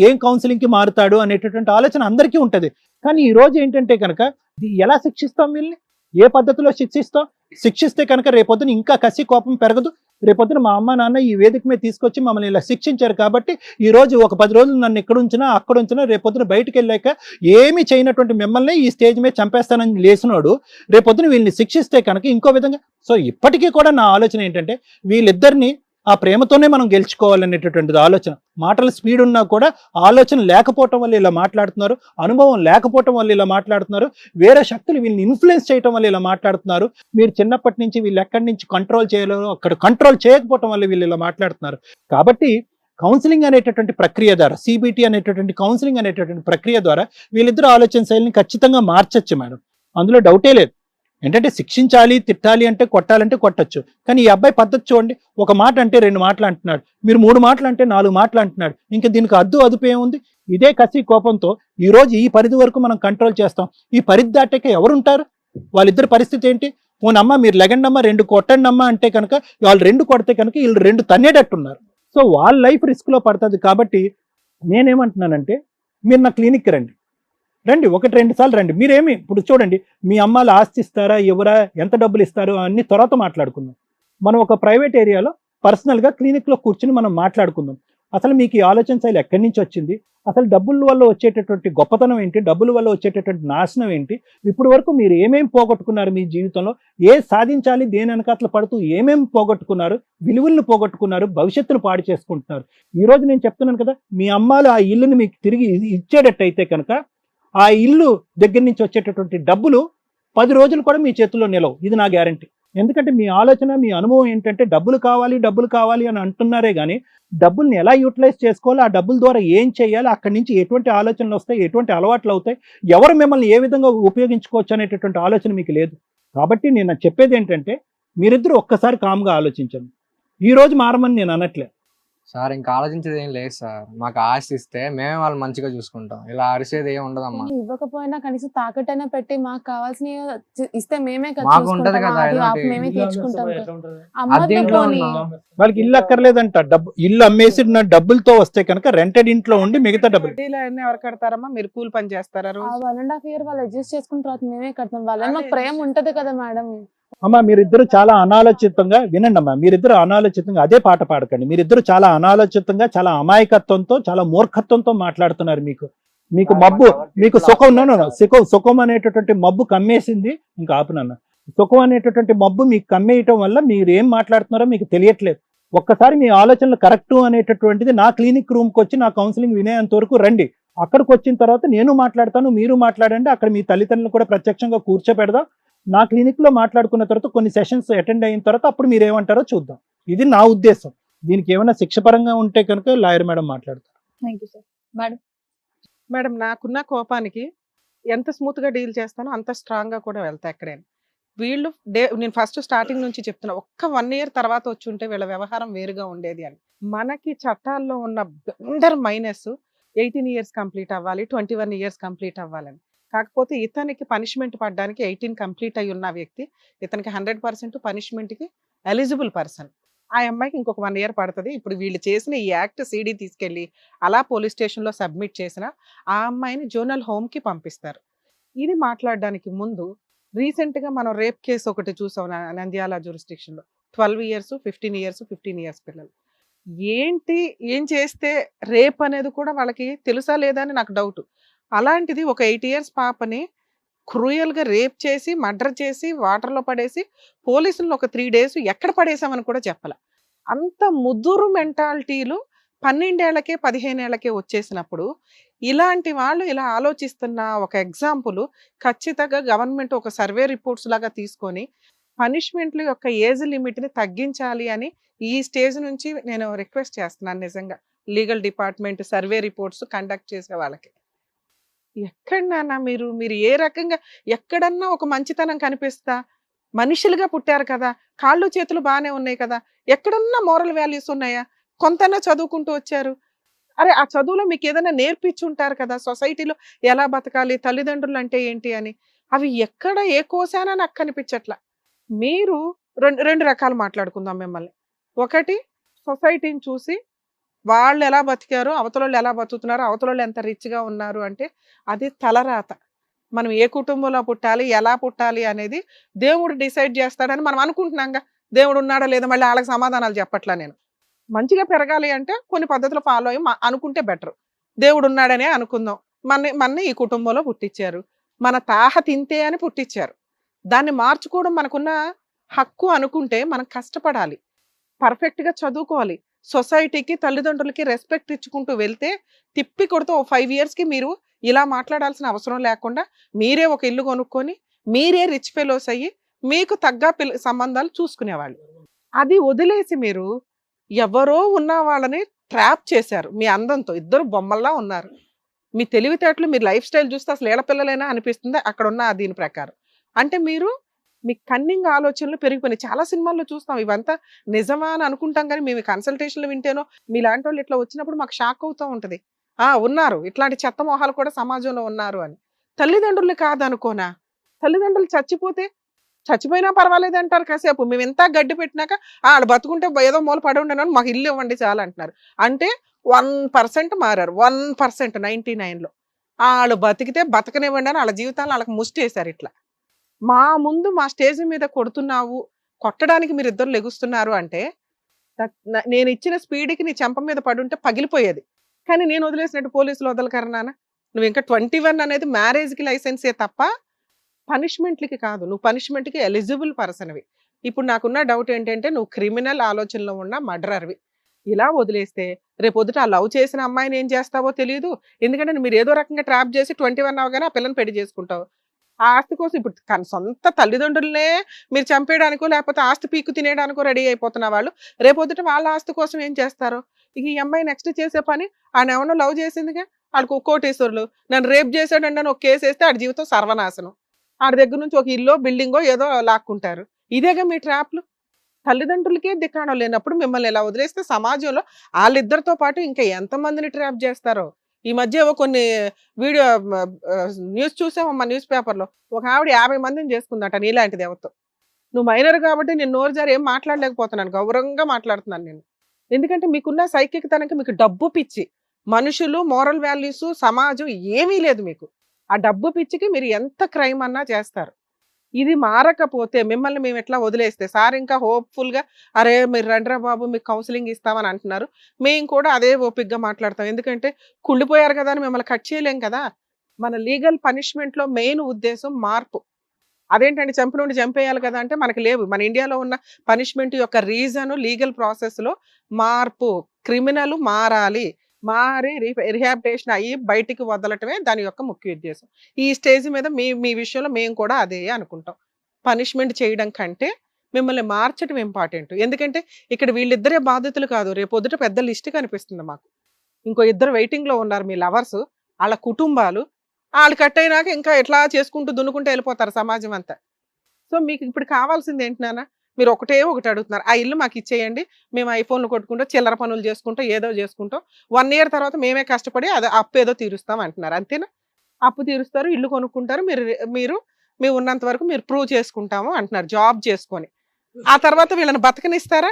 ఏం కౌన్సిలింగ్కి మారుతాడు అనేటటువంటి ఆలోచన అందరికీ ఉంటుంది. కానీ ఈ రోజు ఏంటంటే కనుక ఎలా శిక్షిస్తాం వీళ్ళని, ఏ పద్ధతిలో శిక్షిస్తే కనుక రేపొద్దున ఇంకా కసి కోపం పెరగదు. రేపొద్దున మా అమ్మ నాన్న ఈ వేదిక మీద తీసుకొచ్చి మమ్మల్ని ఇలా శిక్షించారు కాబట్టి ఈ రోజు ఒక 10 రోజులు నన్ను ఇక్కడ ఉంచినా అక్కడ ఉంచినా రేపొద్దున బయటకు వెళ్ళాక ఏమీ చేయనటువంటి మిమ్మల్ని ఈ స్టేజ్ మీద చంపేస్తానని లేచినోడు రేపొద్దున వీళ్ళని శిక్షిస్తే కనుక ఇంకో విధంగా. సో ఇప్పటికీ కూడా నా ఆలోచన ఏంటంటే వీళ్ళిద్దరిని ఆ ప్రేమతోనే మనం గెలుచుకోవాలనేటటువంటిది ఆలోచన. మాటల స్పీడ్ ఉన్నా కూడా ఆలోచన లేకపోవటం వల్ల ఇలా మాట్లాడుతున్నారు, అనుభవం లేకపోవటం వల్ల ఇలా మాట్లాడుతున్నారు, వేరే శక్తులు వీళ్ళని ఇన్ఫ్లుయెన్స్ చేయటం వల్ల ఇలా మాట్లాడుతున్నారు. మీరు చిన్నప్పటి నుంచి వీళ్ళు ఎక్కడి నుంచి కంట్రోల్ చేయలేరు, అక్కడ కంట్రోల్ చేయకపోవటం వల్ల వీళ్ళు ఇలా మాట్లాడుతున్నారు. కాబట్టి కౌన్సిలింగ్ అనేటటువంటి ప్రక్రియ ద్వారా, CBT అనేటటువంటి కౌన్సిలింగ్ అనేటటువంటి ప్రక్రియ ద్వారా వీళ్ళిద్దరు ఆలోచన శైలిని ఖచ్చితంగా మార్చచ్చు మేడం, అందులో డౌటే లేదు. ఏంటంటే శిక్షించాలి, తిట్టాలి అంటే కొట్టాలంటే కొట్టచ్చు. కానీ ఈ అబ్బాయి పద్ధతి చూడండి, ఒక మాట అంటే 2 మాటలు అంటున్నాడు, మీరు 3 మాటలు అంటే 4 మాటలు అంటున్నాడు. ఇంకా దీనికి అదుపు ఏముంది? ఇదే కసి కోపంతో ఈ రోజు ఈ పరిధి వరకు మనం కంట్రోల్ చేస్తాం. ఈ పరిధి దాటాక ఎవరుంటారు? వాళ్ళిద్దరి పరిస్థితి ఏంటి? పోనమ్మ మీరు లెగండమ్మా 2 కొట్టండి అమ్మా అంటే కనుక వాళ్ళు 2 కొడితే కనుక వీళ్ళు 2 తన్నేటట్టున్నారు. సో వాళ్ళ లైఫ్ రిస్క్లో పడుతుంది. కాబట్టి నేనేమంటున్నానంటే మీరు నా క్లినిక్కి రండి, 1-2 సార్లు రండి. మీరేమి ఇప్పుడు చూడండి, మీ అమ్మాలు ఆస్తి ఇస్తారా ఎవరా, ఎంత డబ్బులు ఇస్తారు అన్ని తర్వాత మాట్లాడుకుందాం. మనం ఒక ప్రైవేట్ ఏరియాలో పర్సనల్గా క్లినిక్లో కూర్చుని మనం మాట్లాడుకుందాం. అసలు మీకు ఈ ఆలోచన శైలి ఎక్కడి నుంచి వచ్చింది, అసలు డబ్బుల వల్ల వచ్చేటటువంటి గొప్పతనం ఏంటి, డబ్బుల వల్ల వచ్చేటటువంటి నాశనం ఏంటి, ఇప్పుడు వరకు మీరు ఏమేమి పోగొట్టుకున్నారు మీ జీవితంలో, సాధించాలి దేని వెనకాతలు పడుతూ ఏమేమి పోగొట్టుకున్నారు, విలువలను పోగొట్టుకున్నారు, భవిష్యత్తును పాడు చేసుకుంటున్నారు. ఈరోజు నేను చెప్తున్నాను కదా, మీ అమ్మాలు ఆ ఇల్లుని మీకు తిరిగి ఇచ్చేటట్టయితే కనుక ఆ ఇల్లు దగ్గర నుంచి వచ్చేటటువంటి డబ్బులు 10 రోజులు కూడా మీ చేతుల్లో నిలవు. ఇది నా గ్యారంటీ. ఎందుకంటే మీ ఆలోచన మీ అనుభవం ఏంటంటే డబ్బులు కావాలి అని అంటున్నారే కానీ డబ్బుల్ని ఎలా యూటిలైజ్ చేసుకోవాలి, ఆ డబ్బుల ద్వారా ఏం చేయాలి, అక్కడి నుంచి ఎటువంటి ఆలోచనలు వస్తాయి, ఎటువంటి అలవాట్లు అవుతాయి, ఎవరు మిమ్మల్ని ఏ విధంగా ఉపయోగించుకోవచ్చు అనేటటువంటి ఆలోచన మీకు లేదు. కాబట్టి నేను చెప్పేది ఏంటంటే మీరిద్దరూ ఒక్కసారి కామ్గా ఆలోచించండి. ఈరోజు మారమని నేను అనట్లే, సార్ ఇంకా ఆలోచించేది ఏం లేదు సార్. మాకు ఆస్తి ఇస్తే మేమే వాళ్ళు మంచిగా చూసుకుంటాం. ఇలా అరిసేది ఏం ఉండదమ్మా. కానీ ఇవ్వకపోయినా కనీసం తాకట్టైనా పెట్టి మాకు కావాల్సినవి ఇస్తే మేమే కదా మాకు ఉంటది చూసుకుంటాం. కదా అది ఏదో ఆపు ఒకటి. మేమే తీర్చుకుంటాం కదా. అది అమ్మద్దు దీంట్లో పోనీ. ఉన్నాం. వాళ్ళకి ఇల్లు అక్కర్లేదంట, డబ్బు ఇల్లు అమ్మేసి నా డబ్బులతో వస్తే కనుక రెంటెడ్ ఇంట్లో ఉండి మిగతా డబ్బులు. వడ్డీలు అన్నీ ఎవరు కడతారమ్మా? మీరు కూలి పని చేస్తారా ఆ రోజు? 1.5 year వాళ్ళు అడ్జస్ట్ చేసుకున్న తర్వాత మేమే కడతాం. వాళ్ళని మాకు అదే ప్రేమ ఉంటది కదా మేడం. అమ్మా మీరిద్దరు చాలా అనాలోచితంగా వినండి అమ్మా, మీరిద్దరు అనాలోచితంగా అదే పాట పాడకండి. మీరిద్దరు చాలా అనాలోచితంగా, చాలా అమాయకత్వంతో, చాలా మూర్ఖత్వంతో మాట్లాడుతున్నారు. మీకు మబ్బు, మీకు సుఖం సుఖం అనేటటువంటి మబ్బు కమ్మేసింది. ఇంకా ఆపునన్న, సుఖం అనేటటువంటి మబ్బు మీకు కమ్మేయటం వల్ల మీరు ఏం మాట్లాడుతున్నారో మీకు తెలియట్లేదు. ఒక్కసారి మీ ఆలోచనలు కరెక్టు అనేటటువంటిది నా క్లినిక్ రూమ్కి వచ్చి నా కౌన్సిలింగ్ వినేంత వరకు రండి. అక్కడికి వచ్చిన తర్వాత నేను మాట్లాడతాను, మీరు మాట్లాడండి. అక్కడ మీ తల్లిదండ్రులు కూడా ప్రత్యక్షంగా కూర్చోపెడదాం. నా క్లినిక్ లో మాట్లాడుకున్న తర్వాత కొన్ని సెషన్స్ అటెండ్ అయిన తర్వాత అప్పుడు మీరు ఏమంటారో చూద్దాం. ఇది నా ఉద్దేశం. దీనికి ఏమైనా శిక్షపరంగా ఉంటే కనుక లాయర్ మేడం మాట్లాడతారు. Thank you sir. Madam, madam, నాకున్న కోపానికి ఎంత స్మూత్ గా డీల్ చేస్తానో అంత స్ట్రాంగ్ గా కూడా వెళ్తా ఎక్కడైనా. వీళ్ళు నేను ఫస్ట్ స్టార్టింగ్ నుంచి చెప్తున్నా, ఒక్క 1 year తర్వాత వచ్చి ఉంటే వీళ్ళ వ్యవహారం వేరుగా ఉండేది అని. మనకి చట్టాల్లో ఉన్న బ్లండర్ మైనస్ 18 years కంప్లీట్ అవ్వాలి, 21 years కంప్లీట్ అవ్వాలని. కాకపోతే ఇతనికి పనిష్మెంట్ పడడానికి 18 కంప్లీట్ అయి ఉన్న వ్యక్తి, ఇతనికి 100% పనిష్మెంట్కి ఎలిజిబుల్ పర్సన్. ఆ అమ్మాయికి ఇంకొక 1 year పడుతుంది. ఇప్పుడు వీళ్ళు చేసిన ఈ యాక్ట్ CD తీసుకెళ్ళి అలా పోలీస్ స్టేషన్లో సబ్మిట్ చేసిన ఆ అమ్మాయిని జోనల్ హోమ్కి పంపిస్తారు. ఇది మాట్లాడడానికి ముందు రీసెంట్గా మనం రేప్ కేసు ఒకటి చూసాం నంద్యాల జ్యూరిస్డిక్షన్లో. 12 years, 15 years, 15 years పిల్లలు. ఏం చేస్తే రేప్ అనేది కూడా వాళ్ళకి తెలుసా లేదా అని నాకు డౌట్. అలాంటిది ఒక 8 years పాపని క్రూయల్గా రేప్ చేసి, మర్డర్ చేసి, వాటర్లో పడేసి, పోలీసులను ఒక 3 days ఎక్కడ పడేసామని కూడా చెప్పాల. అంత ముదురు మెంటాలిటీలు 12 ఏళ్లకే 15 ఏళ్లకే వచ్చేసినప్పుడు ఇలాంటి వాళ్ళు ఇలా ఆలోచిస్తున్న ఒక ఎగ్జాంపుల్ ఖచ్చితంగా గవర్నమెంట్ ఒక సర్వే రిపోర్ట్స్ లాగా తీసుకొని పనిష్మెంట్ల యొక్క ఏజ్ లిమిట్ని తగ్గించాలి అని ఈ స్టేజ్ నుంచి నేను రిక్వెస్ట్ చేస్తున్నాను. నిజంగా legal department survey reports conduct చేసే వాళ్ళకి ఎక్కడన్నా మీరు ఏ రకంగా ఎక్కడన్నా ఒక మంచితనం కనిపిస్తా? మనుషులుగా పుట్టారు కదా, కాళ్ళు చేతులు బాగానే ఉన్నాయి కదా, ఎక్కడన్నా మోరల్ వాల్యూస్ ఉన్నాయా? కొంతన్నా చదువుకుంటూ వచ్చారు. అరే ఆ చదువులో మీకు ఏదైనా నేర్పించుంటారు కదా, సొసైటీలో ఎలా బతకాలి, తల్లిదండ్రులు అంటే ఏంటి అని. అవి ఎక్కడ ఏ కోసానా నాకు కనిపించట్లా. మీరు రెండు రకాలు మాట్లాడుకుందాం మిమ్మల్ని. ఒకటి, సొసైటీని చూసి వాళ్ళు ఎలా బతికారు, అవతలోళ్ళు ఎలా బతుకుతున్నారు, అవతలోళ్ళు ఎంత రిచ్గా ఉన్నారు అంటే అది తలరాత. మనం ఏ కుటుంబంలో పుట్టాలి, ఎలా పుట్టాలి అనేది దేవుడు డిసైడ్ చేస్తాడని మనం అనుకుంటున్నాంగా. దేవుడు ఉన్నాడా లేదా మళ్ళీ వాళ్ళకి సమాధానాలు చెప్పట్లా నేను. మంచిగా పెరగాలి అంటే కొన్ని పద్ధతులు ఫాలో అయ్యి అనుకుంటే బెటర్. దేవుడు ఉన్నాడనే అనుకుందాం. మన ఈ కుటుంబంలో పుట్టించారు, మన తాహ తింతే అని పుట్టించారు. దాన్ని మార్చుకోవడం మనకున్న హక్కు అనుకుంటే మనం కష్టపడాలి, పర్ఫెక్ట్గా చదువుకోవాలి, సొసైటీకి తల్లిదండ్రులకి రెస్పెక్ట్ ఇచ్చుకుంటూ వెళ్తే తిప్పి కొడుతూ 5 yearsకి మీరు ఇలా మాట్లాడాల్సిన అవసరం లేకుండా మీరే ఒక ఇల్లు కొనుక్కొని మీరే రిచ్ ఫెలోస్ అయ్యి మీకు తగ్గ సంబంధాలు చూసుకునేవాళ్ళు. అది వదిలేసి మీరు ఎవరో ఉన్న వాళ్ళని ట్రాప్ చేశారు. మీ అందంతో ఇద్దరు బొమ్మల్లా ఉన్నారు. మీ తెలివితేటలు, మీ లైఫ్ స్టైల్ చూస్తే అసలు ఏడపిల్లలైనా అనిపిస్తుంది అక్కడ ఉన్న దీని ప్రకారం. అంటే మీ కన్నింగ్ ఆలోచనలు పెరిగిపోయినాయి. చాలా సినిమాల్లో చూస్తాం. ఇవంతా నిజమా అని అనుకుంటాం కానీ మేము కన్సల్టేషన్లు వింటేనో మీలాంటి వాళ్ళు ఇట్లా వచ్చినప్పుడు మాకు షాక్ అవుతూ ఉంటుంది. ఉన్నారు ఇట్లాంటి చెత్త మొహాలు కూడా సమాజంలో ఉన్నారు అని. తల్లిదండ్రులు కాదనుకోనా? తల్లిదండ్రులు చచ్చిపోయినా పర్వాలేదు అంటారు కాసేపు. మేము ఎంత గడ్డి పెట్టినాక వాళ్ళు బతుకుంటే ఏదో మూల పడి ఉండను, మాకు ఇల్లు ఇవ్వండి చాలా అంటున్నారు. అంటే 1% మారారు. 1% 99లో వాళ్ళు బతికితే బతకనివ్వండి అని వాళ్ళ జీవితాలను వాళ్ళకి ముష్టేశారు. ఇట్లా మా ముందు మా స్టేజ్ మీద కొడుతున్నావు, కొట్టడానికి మీరు ఇద్దరు లెగుస్తున్నారు అంటే నేను ఇచ్చిన స్పీడ్కి నీ చెంప మీద పడుంటే పగిలిపోయేది. కానీ నేను వదిలేసినట్టు పోలీసులు వదలకరు నాన్న. నువ్వు ఇంకా 21 అనేది మ్యారేజ్కి లైసెన్సే తప్ప పనిష్మెంట్లకి కాదు. నువ్వు పనిష్మెంట్కి ఎలిజిబుల్ పర్సన్వి. ఇప్పుడు నాకున్న డౌట్ ఏంటంటే నువ్వు క్రిమినల్ ఆలోచనలో ఉన్న మర్డరర్వి. ఇలా వదిలేస్తే రేపొద్దుట ఆ లవ్ చేసిన అమ్మాయిని ఏం చేస్తావో తెలియదు. ఎందుకంటే మీరు ఏదో రకంగా ట్రాప్ చేసి 21 అవగానే ఆ పిల్లని పెళ్లి చేసుకుంటావు. ఆ ఆస్తి కోసం ఇప్పుడు సొంత తల్లిదండ్రులనే మీరు చంపేయడానికో లేకపోతే ఆస్తి పీక్కు తినేయడానికో రెడీ అయిపోతున్న వాళ్ళు రేపొద్దుట వాళ్ళ ఆస్తి కోసం ఏం చేస్తారు? ఇక ఈ అమ్మాయి నెక్స్ట్ చేసే పని ఆయన ఎవరో లవ్ చేసిందిగా, ఆడికి కోటేశ్వరులు నన్ను రేప్ చేశాడండి అని ఒక కేసు వేస్తే ఆడి జీవితం సర్వనాశనం. ఆడి దగ్గర నుంచి ఒక ఇల్లు బిల్డింగో ఏదో లాక్కుంటారు. ఇదేగా మీ ట్రాప్లు. తల్లిదండ్రులకే దిక్కాణం లేనప్పుడు మిమ్మల్ని ఇలా వదిలేస్తే సమాజంలో వాళ్ళిద్దరితో పాటు ఇంకా ఎంతమందిని ట్రాప్ చేస్తారో. ఈ మధ్య ఏవో కొన్ని వీడియో న్యూస్ చూసామమ్మా, న్యూస్ పేపర్లో ఒక ఆవిడ 50 మందిని చేసుకుందట నీలాంటిది ఎవరితో. నువ్వు మైనర్ కాబట్టి నేను నోరు జారి ఏం మాట్లాడలేకపోతున్నాను, గౌరవంగా మాట్లాడుతున్నాను నేను. ఎందుకంటే మీకున్న సైకికతనకి మీకు డబ్బు పిచ్చి, మనుషులు, మోరల్ వాల్యూస్, సమాజం ఏమీ లేదు మీకు. ఆ డబ్బు పిచ్చికి మీరు ఎంత క్రైమ్ అన్నా చేస్తారు. ఇది మారకపోతే మిమ్మల్ని మేము ఎట్లా వదిలేస్తే, సార్ ఇంకా హోప్ఫుల్గా అరే మీరు రండ్రా బాబు మీకు కౌన్సిలింగ్ ఇస్తామని అంటున్నారు, మేము కూడా అదే ఓపిక్గా మాట్లాడతాం. ఎందుకంటే కుళ్ళిపోయారు కదా అని మిమ్మల్ని కట్ చేయలేం కదా. మన లీగల్ పనిష్మెంట్లో మెయిన్ ఉద్దేశం మార్పు. అదేంటంటే చంపి నుండి చంపేయాలి కదా అంటే మనకి లేవు. మన ఇండియాలో ఉన్న పనిష్మెంట్ యొక్క రీజన్ లీగల్ ప్రాసెస్లో మార్పు, క్రిమినల్ మారాలి, మారి రిహాబిటేషన్ అయ్యి బయటికి వదలటమే దాని యొక్క ముఖ్య ఉద్దేశం. ఈ స్టేజ్ మీద మీ విషయంలో మేము కూడా అదే అనుకుంటాం. పనిష్మెంట్ చేయడం కంటే మిమ్మల్ని మార్చడం ఇంపార్టెంట్. ఎందుకంటే ఇక్కడ వీళ్ళిద్దరే బాధితులు కాదు, రేపొద్దుట పెద్ద లిస్ట్ కనిపిస్తుంది మాకు. ఇంకో 2 వెయిటింగ్లో ఉన్నారు మీ లవర్స్, వాళ్ళ కుటుంబాలు. వాళ్ళు కట్ అయినాక ఇంకా ఎట్లా చేసుకుంటూ దున్నుకుంటూ వెళ్ళిపోతారు సమాజం అంతా. సో మీకు ఇప్పుడు కావాల్సింది ఏంటి నాన్న, మీరు ఒకటి అడుగుతున్నారు, ఆ ఇల్లు మాకు ఇచ్చేయండి, మేము ఐఫోన్లు కొట్టుకుంటూ చిల్లర పనులు చేసుకుంటూ ఏదో చేసుకుంటాం, 1 year తర్వాత మేమే కష్టపడి అది అప్పు ఏదో తీరుస్తాం అంటున్నారు. అంతేనా? అప్పు తీరుస్తారు, ఇల్లు కొనుక్కుంటారు, మీరు ఉన్నంత వరకు మీరు ప్రూవ్ చేసుకుంటాము అంటున్నారు జాబ్ చేసుకొని. ఆ తర్వాత వీళ్ళని బతకనిస్తారా?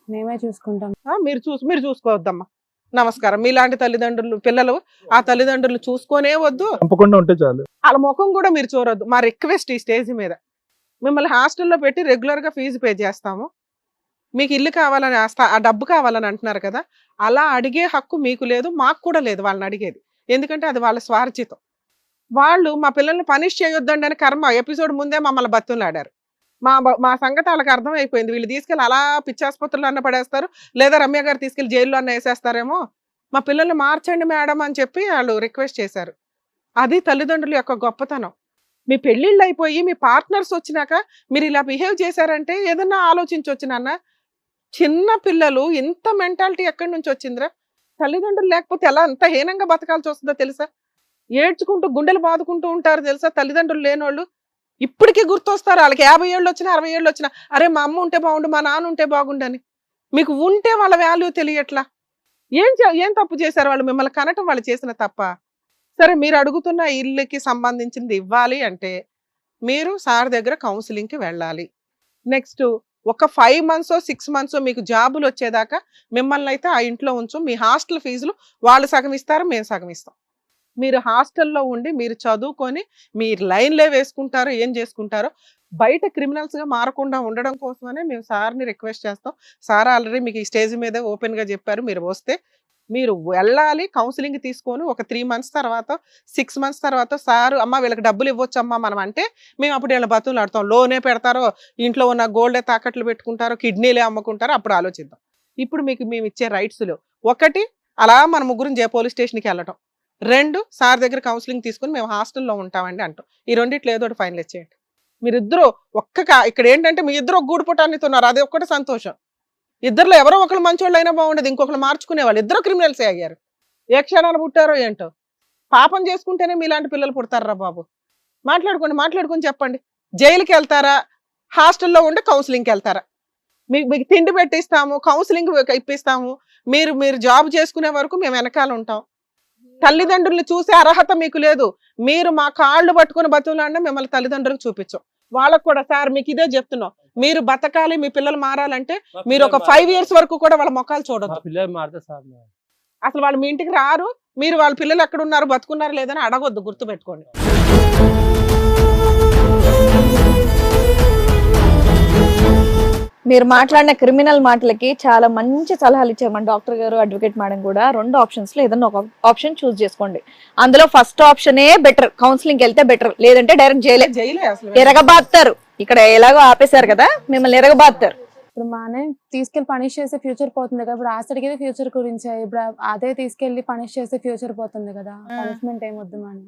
మేమే చూసుకుంటాం. మీరు చూసుకోవద్దమ్మా, నమస్కారం. మీలాంటి తల్లిదండ్రులు పిల్లలు ఆ తల్లిదండ్రులు చూసుకోనే వద్దు, తప్పకుండా ఉంటే చాలు. వాళ్ళ ముఖం కూడా మీరు చూడొద్దు. మా రిక్వెస్ట్ ఈ స్టేజ్ మీద, మిమ్మల్ని హాస్టల్లో పెట్టి రెగ్యులర్గా ఫీజు పే చేస్తాము, మీకు ఇల్లు కావాలని ఆ డబ్బు కావాలని అంటున్నారు కదా, అలా అడిగే హక్కు మీకు లేదు, మాకు కూడా లేదు వాళ్ళని అడిగేది. ఎందుకంటే అది వాళ్ళ స్వార్జితం. వాళ్ళు మా పిల్లల్ని పనిష్ చేయొద్దండి అని కర్మ ఎపిసోడ్ ముందే మమ్మల్ని బతులాడారు. మా సంగతి వాళ్ళకి అర్థమైపోయింది. వీళ్ళు తీసుకెళ్ళి అలా పిచ్చాసుపత్రులు అన్న పడేస్తారు, లేదా రమ్య గారు తీసుకెళ్ళి జైల్లో అన్న వేసేస్తారేమో, మా పిల్లల్ని మార్చండి మేడం అని చెప్పి వాళ్ళు రిక్వెస్ట్ చేశారు. అది తల్లిదండ్రుల యొక్క గొప్పతనం. మీ పెళ్ళిళ్ళు అయిపోయి మీ పార్ట్నర్స్ వచ్చినాక మీరు ఇలా బిహేవ్ చేశారంటే ఏదన్నా ఆలోచించవచ్చు నాన్న. చిన్న పిల్లలు ఇంత మెంటాలిటీ ఎక్కడి నుంచి వచ్చిందిరా? తల్లిదండ్రులు లేకపోతే ఎలా అంత హీనంగా బతకాల్సి వస్తుందో తెలుసా? ఏడ్చుకుంటూ గుండెలు బాదుకుంటూ ఉంటారు తెలుసా తల్లిదండ్రులు లేనోళ్ళు. ఇప్పటికీ గుర్తొస్తారు వాళ్ళకి, 50 ఏళ్ళు వచ్చినా 60 ఏళ్ళు వచ్చినా, అరే మా అమ్మ ఉంటే బాగుండు, మా నాన్న ఉంటే బాగుండని. మీకు ఉంటే వాళ్ళ వాల్యూ తెలియట్లా. ఏం తప్పు చేశారు వాళ్ళు? మిమ్మల్ని కనటం వాళ్ళు చేసిన తప్ప. సరే మీరు అడుగుతున్న ఇల్లుకి సంబంధించింది ఇవ్వాలి అంటే మీరు సార్ దగ్గర కౌన్సిలింగ్కి వెళ్ళాలి. నెక్స్ట్ ఒక 5 months 6 months మీకు జాబులు వచ్చేదాకా మిమ్మల్ని అయితే ఆ ఇంట్లో ఉంచు. మీ హాస్టల్ ఫీజులు వాళ్ళు సగం ఇస్తారు, మేము సగం ఇస్తాం. మీరు హాస్టల్లో ఉండి మీరు చదువుకొని మీరు లైన్లే వేసుకుంటారో ఏం చేసుకుంటారో, బయట క్రిమినల్స్గా మారకుండా ఉండడం కోసమనే మేము సార్ని రిక్వెస్ట్ చేస్తాం. సార్ ఆల్రెడీ మీకు ఈ స్టేజ్ మీద ఓపెన్గా చెప్పారు, మీరు వస్తే మీరు వెళ్ళాలి కౌన్సిలింగ్ తీసుకొని. ఒక 3 months తర్వాత 6 months తర్వాత సారు అమ్మ వీళ్ళకి డబ్బులు ఇవ్వచ్చమ్మా మనం అంటే, మేము అప్పుడు వీళ్ళ బతులు ఆడతాం. లోనే పెడతారో, ఇంట్లో ఉన్న గోల్డే తాకట్లు పెట్టుకుంటారో, కిడ్నీలే అమ్ముకుంటారో, అప్పుడు ఆలోచిద్దాం. ఇప్పుడు మీకు మేము ఇచ్చే రైట్స్లో 1 అలా మన ముగ్గురు పోలీస్ స్టేషన్కి వెళ్ళటం, 2 సార్ దగ్గర కౌన్సిలింగ్ తీసుకుని మేము హాస్టల్లో ఉంటామండి అంటాం. ఈ రెండిట్లో ఏదో ఒకటి ఫైనలైజ్ చేయండి. మీరిద్దరూ ఇక్కడ ఏంటంటే మీ ఇద్దరు గూడు పుటాన్నితున్నారు, అది ఒక్కటి సంతోషం. ఇద్దరులో ఎవరో ఒకరు మంచోళ్ళు అయినా బాగుండేది, ఇంకొకరు మార్చుకునే వాళ్ళు. ఇద్దరు క్రిమినల్సే అయ్యారు. ఏ క్షణాన్ని పుట్టారో ఏంటో. పాపం చేసుకుంటేనే మీలాంటి పిల్లలు పుడతారా బాబు? మాట్లాడుకొని చెప్పండి. జైలుకి వెళ్తారా, హాస్టల్లో ఉండి కౌన్సిలింగ్కి వెళ్తారా? మీకు తిండి పెట్టిస్తాము, కౌన్సిలింగ్ ఇప్పిస్తాము, మీరు జాబ్ చేసుకునే వరకు మేము వెనకాల ఉంటాం. తల్లిదండ్రుల్ని చూసే అర్హత మీకు లేదు. మీరు మా కాళ్ళు పట్టుకుని బతుకులాడినా మిమ్మల్ని తల్లిదండ్రులకు చూపించాం. వాళ్ళకు కూడా సార్ మీకు ఇదే చెప్తున్నాం, మీరు బతకాలి, మీ పిల్లలు మారాలంటే మీరు ఒక 5 years వరకు కూడా వాళ్ళ ముఖాలు చూడొద్దు. అసలు వాళ్ళు మీ ఇంటికి రారు, మీరు వాళ్ళ పిల్లలు ఎక్కడున్నారు, బతుకున్నారు లేదని అడగొద్దు, గుర్తుపెట్టుకోండి. మీరు మాట్లాడిన క్రిమినల్ మాటలకి చాలా మంచి సలహాలు ఇచ్చారు మన డాక్టర్ గారు, అడ్వకేట్ మేడం కూడా. 2 options లో ఏదన్నా ఒక ఆప్షన్ చూస్ చేసుకోండి. అందులో ఫస్ట్ ఆప్షనే బెటర్, కౌన్సిలింగ్ వెళ్తే బెటర్. లేదంటే డైరెక్ట్ జైలే అసలు ఎరగబాస్తారు. ఇక్కడ ఎలాగో ఆపేశారు కదా, మిమ్మల్ని ఎరగబాస్తారు. ఇప్పుడు మానే తీసుకెళ్లి పనిష్ చేస్తే ఫ్యూచర్ పోతుంది కదా. ఇప్పుడు ఆస్టడికి ఫ్యూచర్ గురించి, ఇప్పుడు అదే తీసుకెళ్లి పనిష్ చేస్తే ఫ్యూచర్ పోతుంది కదా. పనిష్మెంట్ ఏమొద్దు మనం.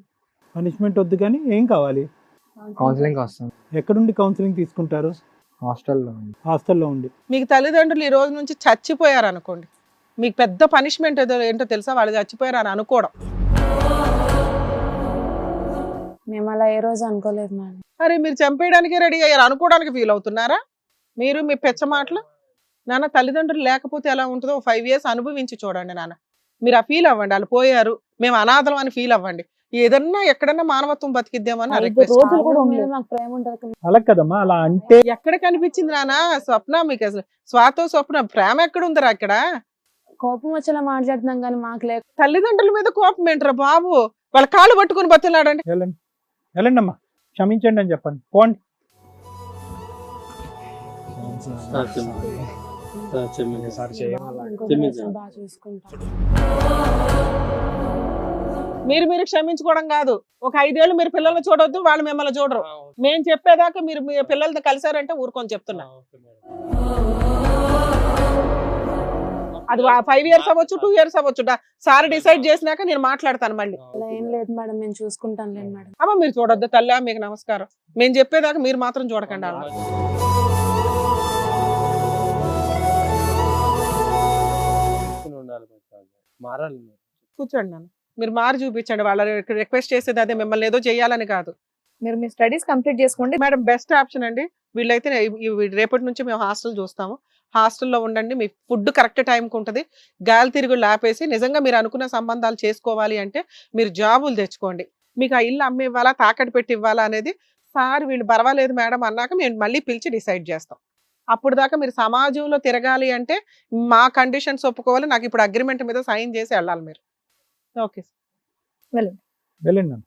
పనిష్మెంట్ వద్దు కానీ ఏం కావాలి? కౌన్సిలింగ్ వస్తాం. ఎక్కడుండి కౌన్సిలింగ్ తీసుకుంటారు? హాస్టల్లో ఉండి. మీకు తల్లిదండ్రులు ఈ రోజు నుంచి చచ్చిపోయారు అనుకోండి, మీకు పెద్ద పనిష్మెంట్ ఏంటో తెలుసా? వాళ్ళు చచ్చిపోయారు అని అనుకోవడం. మేము అలా ఏ రోజు అనుకోలేదు మేడం. అరే మీరు చంపేయడానికి రెడీ అయ్యారు అనుకోవడానికి ఫీల్ అవుతున్నారా? మీరు మీ పెచ్చ మాటలు నాన్న తల్లిదండ్రులు లేకపోతే ఎలా ఉంటుందో 5 years అనుభవించి చూడండి నాన్న. మీరు ఆ ఫీల్ అవ్వండి, వాళ్ళు పోయారు మేము అనాథలం అని ఫీల్ అవ్వండి. ఏదన్నా ఎక్కడన్నా మానవత్వం బతికిద్దామని నా 5 రిక్వెస్ట్. రోజులు కూడా మీద ఉండలేదు. మాకు ప్రేమ ఉంటుంది కదా. అలా కదమ్మా, అలా అంటే ఎక్కడ కనిపించింది నాన్న స్వప్న మీకు? అసలు స్వాతో స్వప్న ప్రేమ ఎక్కడ ఉందిరా అక్కడ? కోపం వచ్చేలా మాట్లాడుతున్నాం కానీ మాకు లేక తల్లిదండ్రుల మీద కోపం ఏంట్రా బాబు? వాళ్ళ కాళ్ళు పట్టుకుని బతులాడండి. వెళ్ళండి వెళ్ళండి అమ్మా, క్షమించండి అని చెప్పండి, పోండి. బాగా చూసుకుంటాం. మీరు క్షమించుకోవడం కాదు, ఒక 5 ఏళ్ళు మీరు పిల్లల్ని చూడొద్దు, వాళ్ళు మిమ్మల్ని చూడరు. మేము చెప్పేదాకా మీరు మీ పిల్లలతో కలిసారంటే ఊరుకొని చెప్తున్నా. అది 5 years అవ్వచ్చు, 2 years అవ్వచ్చు. సార్ డిసైడ్ చేసినాక నేను మాట్లాడతాను మళ్ళీ. అలా ఏం లేదు మేడం, మేము చూసుకుంటాం లేదు మేడం. అమ్మ మీరు చూడొద్దు తల్లి, మీకు నమస్కారం. మేము చెప్పేదాకా మీరు మాత్రం చూడకండి. అలా మారాలి. కూర్చోండి నాన్న, మీరు మారి చూపించండి. వాళ్ళ రిక్వెస్ట్ చేసేది అదే, మిమ్మల్ని ఏదో చేయాలని కాదు. మీరు మీ స్టడీస్ కంప్లీట్ చేసుకోండి. మేడం బెస్ట్ ఆప్షన్ అండి. వీళ్ళైతే రేపటి నుంచి మేము హాస్టల్ చూస్తాము. హాస్టల్లో ఉండండి, మీ ఫుడ్ కరెక్ట్ టైంకి ఉంటుంది. గాలి తిరుగుళ్ళు ఆపేసి నిజంగా మీరు అనుకున్న సంబంధాలు చేసుకోవాలి అంటే మీరు జాబులు తెచ్చుకోండి. మీకు ఆ ఇల్లు అమ్మి ఇవ్వాలా, తాకట్టు పెట్టి ఇవ్వాలా అనేది సార్ వీళ్ళు పర్వాలేదు మేడం అన్నాక మేము మళ్ళీ పిలిచి డిసైడ్ చేస్తాం. అప్పుడు దాకా మీరు సమాజంలో తిరగాలి అంటే మా కండిషన్స్ ఒప్పుకోవాలి. నాకు ఇప్పుడు అగ్రిమెంట్ మీద సైన్ చేసి వెళ్ళాలి మీరు. ఓకే వెళ్ళండి అమ్మ,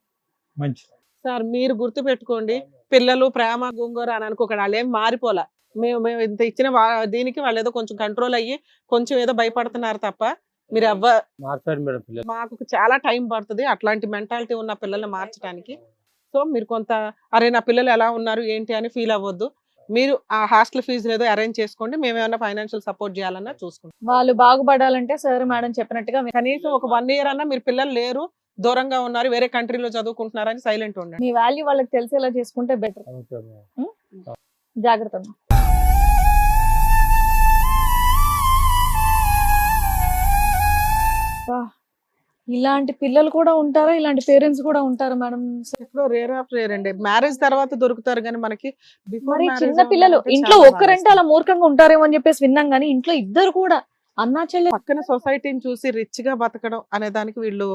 మంచిది. సార్ మీరు గుర్తు పెట్టుకోండి, పిల్లలు ప్రేమ గోంగూర అని అనుకోకండి. వాళ్ళు ఏం మారిపోలా. మేము ఇంత ఇచ్చిన దీనికి వాళ్ళు ఏదో కొంచెం కంట్రోల్ అయ్యి కొంచెం ఏదో భయపడుతున్నారు తప్ప మీరు మార్చారు మేడం పిల్లలు. మాకు చాలా టైం పడుతుంది అట్లాంటి మెంటాలిటీ ఉన్న పిల్లల్ని మార్చడానికి. సో మీరు కొంత అరే నా పిల్లలు ఎలా ఉన్నారు ఏంటి అని ఫీల్ అవ్వద్దు. మీరు ఆ హాస్టల్ ఫీజు ఏదో అరేంజ్ చేసుకోండి, మేము ఏమైనా ఫైనాన్షియల్ సపోర్ట్ చేయాలన్నా చూసుకుంటాం. వాళ్ళు బాగుపడాలంటే సార్ మేడం చెప్పినట్టుగా కనీసం ఒక 1 year అన్నా మీరు పిల్లలు లేరు, దూరంగా ఉన్నారు, వేరే కంట్రీలో చదువుకుంటున్నారని సైలెంట్ ఉండండి. మీ వాల్యూ వాళ్ళకి తెలిసేలా చేసుకుంటే బెటర్. Okay madam. జాగ్రత్త. ఇలాంటి పిల్లలు కూడా ఉంటారా, ఇలాంటి పేరెంట్స్ కూడా ఉంటారా మేడం? ఎక్కడో రేర్ ఆఫ్ రేర్ అండి. మ్యారేజ్ తర్వాత దొరుకుతారు కానీ మనకి మరి చిన్న పిల్లలు ఇంట్లో ఒక్కరంటే అలా మూర్ఖంగా ఉంటారేమో అని చెప్పేసి విన్నాం, కానీ ఇంట్లో ఇద్దరు కూడా అన్నా చెల్లె పక్కన సొసైటీని చూసి రిచ్ గా బతకడం అనే దానికి వీళ్ళు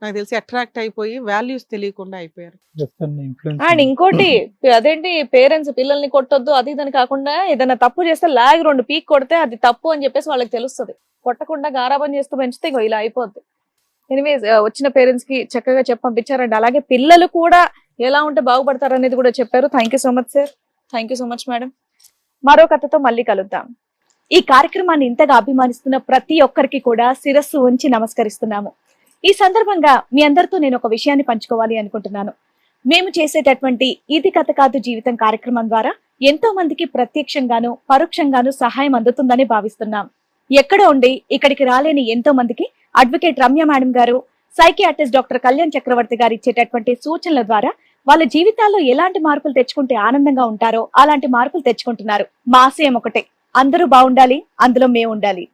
నాకు తెలిసి అట్రాక్ట్ అయిపోయి వాల్యూస్ తెలియకుండా అయిపోయారు. అండ్ ఇంకోటి అదేంటి పేరెంట్స్ పిల్లల్ని కొట్టొద్దు అది ఇదని కాకుండా ఏదైనా తప్పు చేస్తే లాగ్ 2 పీక్ కొడితే అది తప్పు అని చెప్పేసి వాళ్ళకి తెలుస్తుంది. కొట్టకుండా గారాబం చేస్తూ పెంచితే ఇగో ఇలా అయిపోద్ది. ఎనీవేస్ వచ్చిన పేరెంట్స్ కి చక్కగా చెప్పి పంపించారండి. అలాగే పిల్లలు కూడా ఎలా ఉంటే బాగుపడతారు అనేది కూడా చెప్పారు. Thank you so much sir. Thank you so much madam. మరో కథతో మళ్ళీ కలుద్దాం. ఈ కార్యక్రమాన్ని ఇంతగా అభిమానిస్తున్న ప్రతి ఒక్కరికి కూడా శిరస్సు ఉంచి నమస్కరిస్తున్నాము. ఈ సందర్భంగా మీ అందరితో నేను ఒక విషయాన్ని పంచుకోవాలి అనుకుంటున్నాను. మేము చేసేటటువంటి ఇది కథ కాదు జీవితం కార్యక్రమం ద్వారా ఎంతో మందికి ప్రత్యక్షంగాను పరోక్షంగాను సహాయం అందుతుందని భావిస్తున్నాం. ఎక్కడ ఉండి ఇక్కడికి రాలేని ఎంతో మందికి అడ్వకేట్ రమ్య మేడం గారు, సైకియాట్రిస్ట్ డాక్టర్ కళ్యాణ్ చక్రవర్తి గారు ఇచ్చేటటువంటి సూచనల ద్వారా వాళ్ళ జీవితాల్లో ఎలాంటి మార్పులు తెచ్చుకుంటే ఆనందంగా ఉంటారో అలాంటి మార్పులు తెచ్చుకుంటున్నారు. మా ఆశయం ఒకటే, అందరూ బాగుండాలి, అందులో మేము ఉండాలి.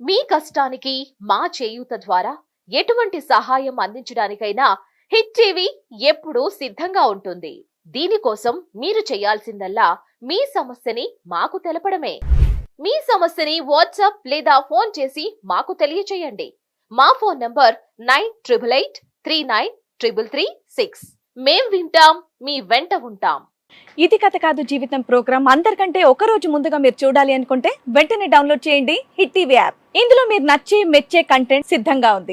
మీ కష్టానికి మా చేయూత ద్వారా ఎటువంటి సహాయం అందించడానికైనా హిట్ టీవీ ఎప్పుడూ సిద్ధంగా ఉంటుంది. దీనికోసం మీరు చేయాల్సిందల్లా మీ సమస్యని మాకు తెలపడమే. మీ సమస్యని వాట్సాప్ లేదా ఫోన్ చేసి మాకు తెలియచేయండి. మా ఫోన్ నంబర్ 9888393336. మేం వింటాం, మీ వెంట ఉంటాం. ఇది కథ కాదు జీవితం ప్రోగ్రామ్ అందరికంటే ఒక రోజు ముందుగా మీరు చూడాలి అనుకుంటే వెంటనే డౌన్లోడ్ చేయండి హిట్ టీవీ యాప్. ఇందులో మీరు నచ్చే మెచ్చే కంటెంట్ సిద్ధంగా ఉంది.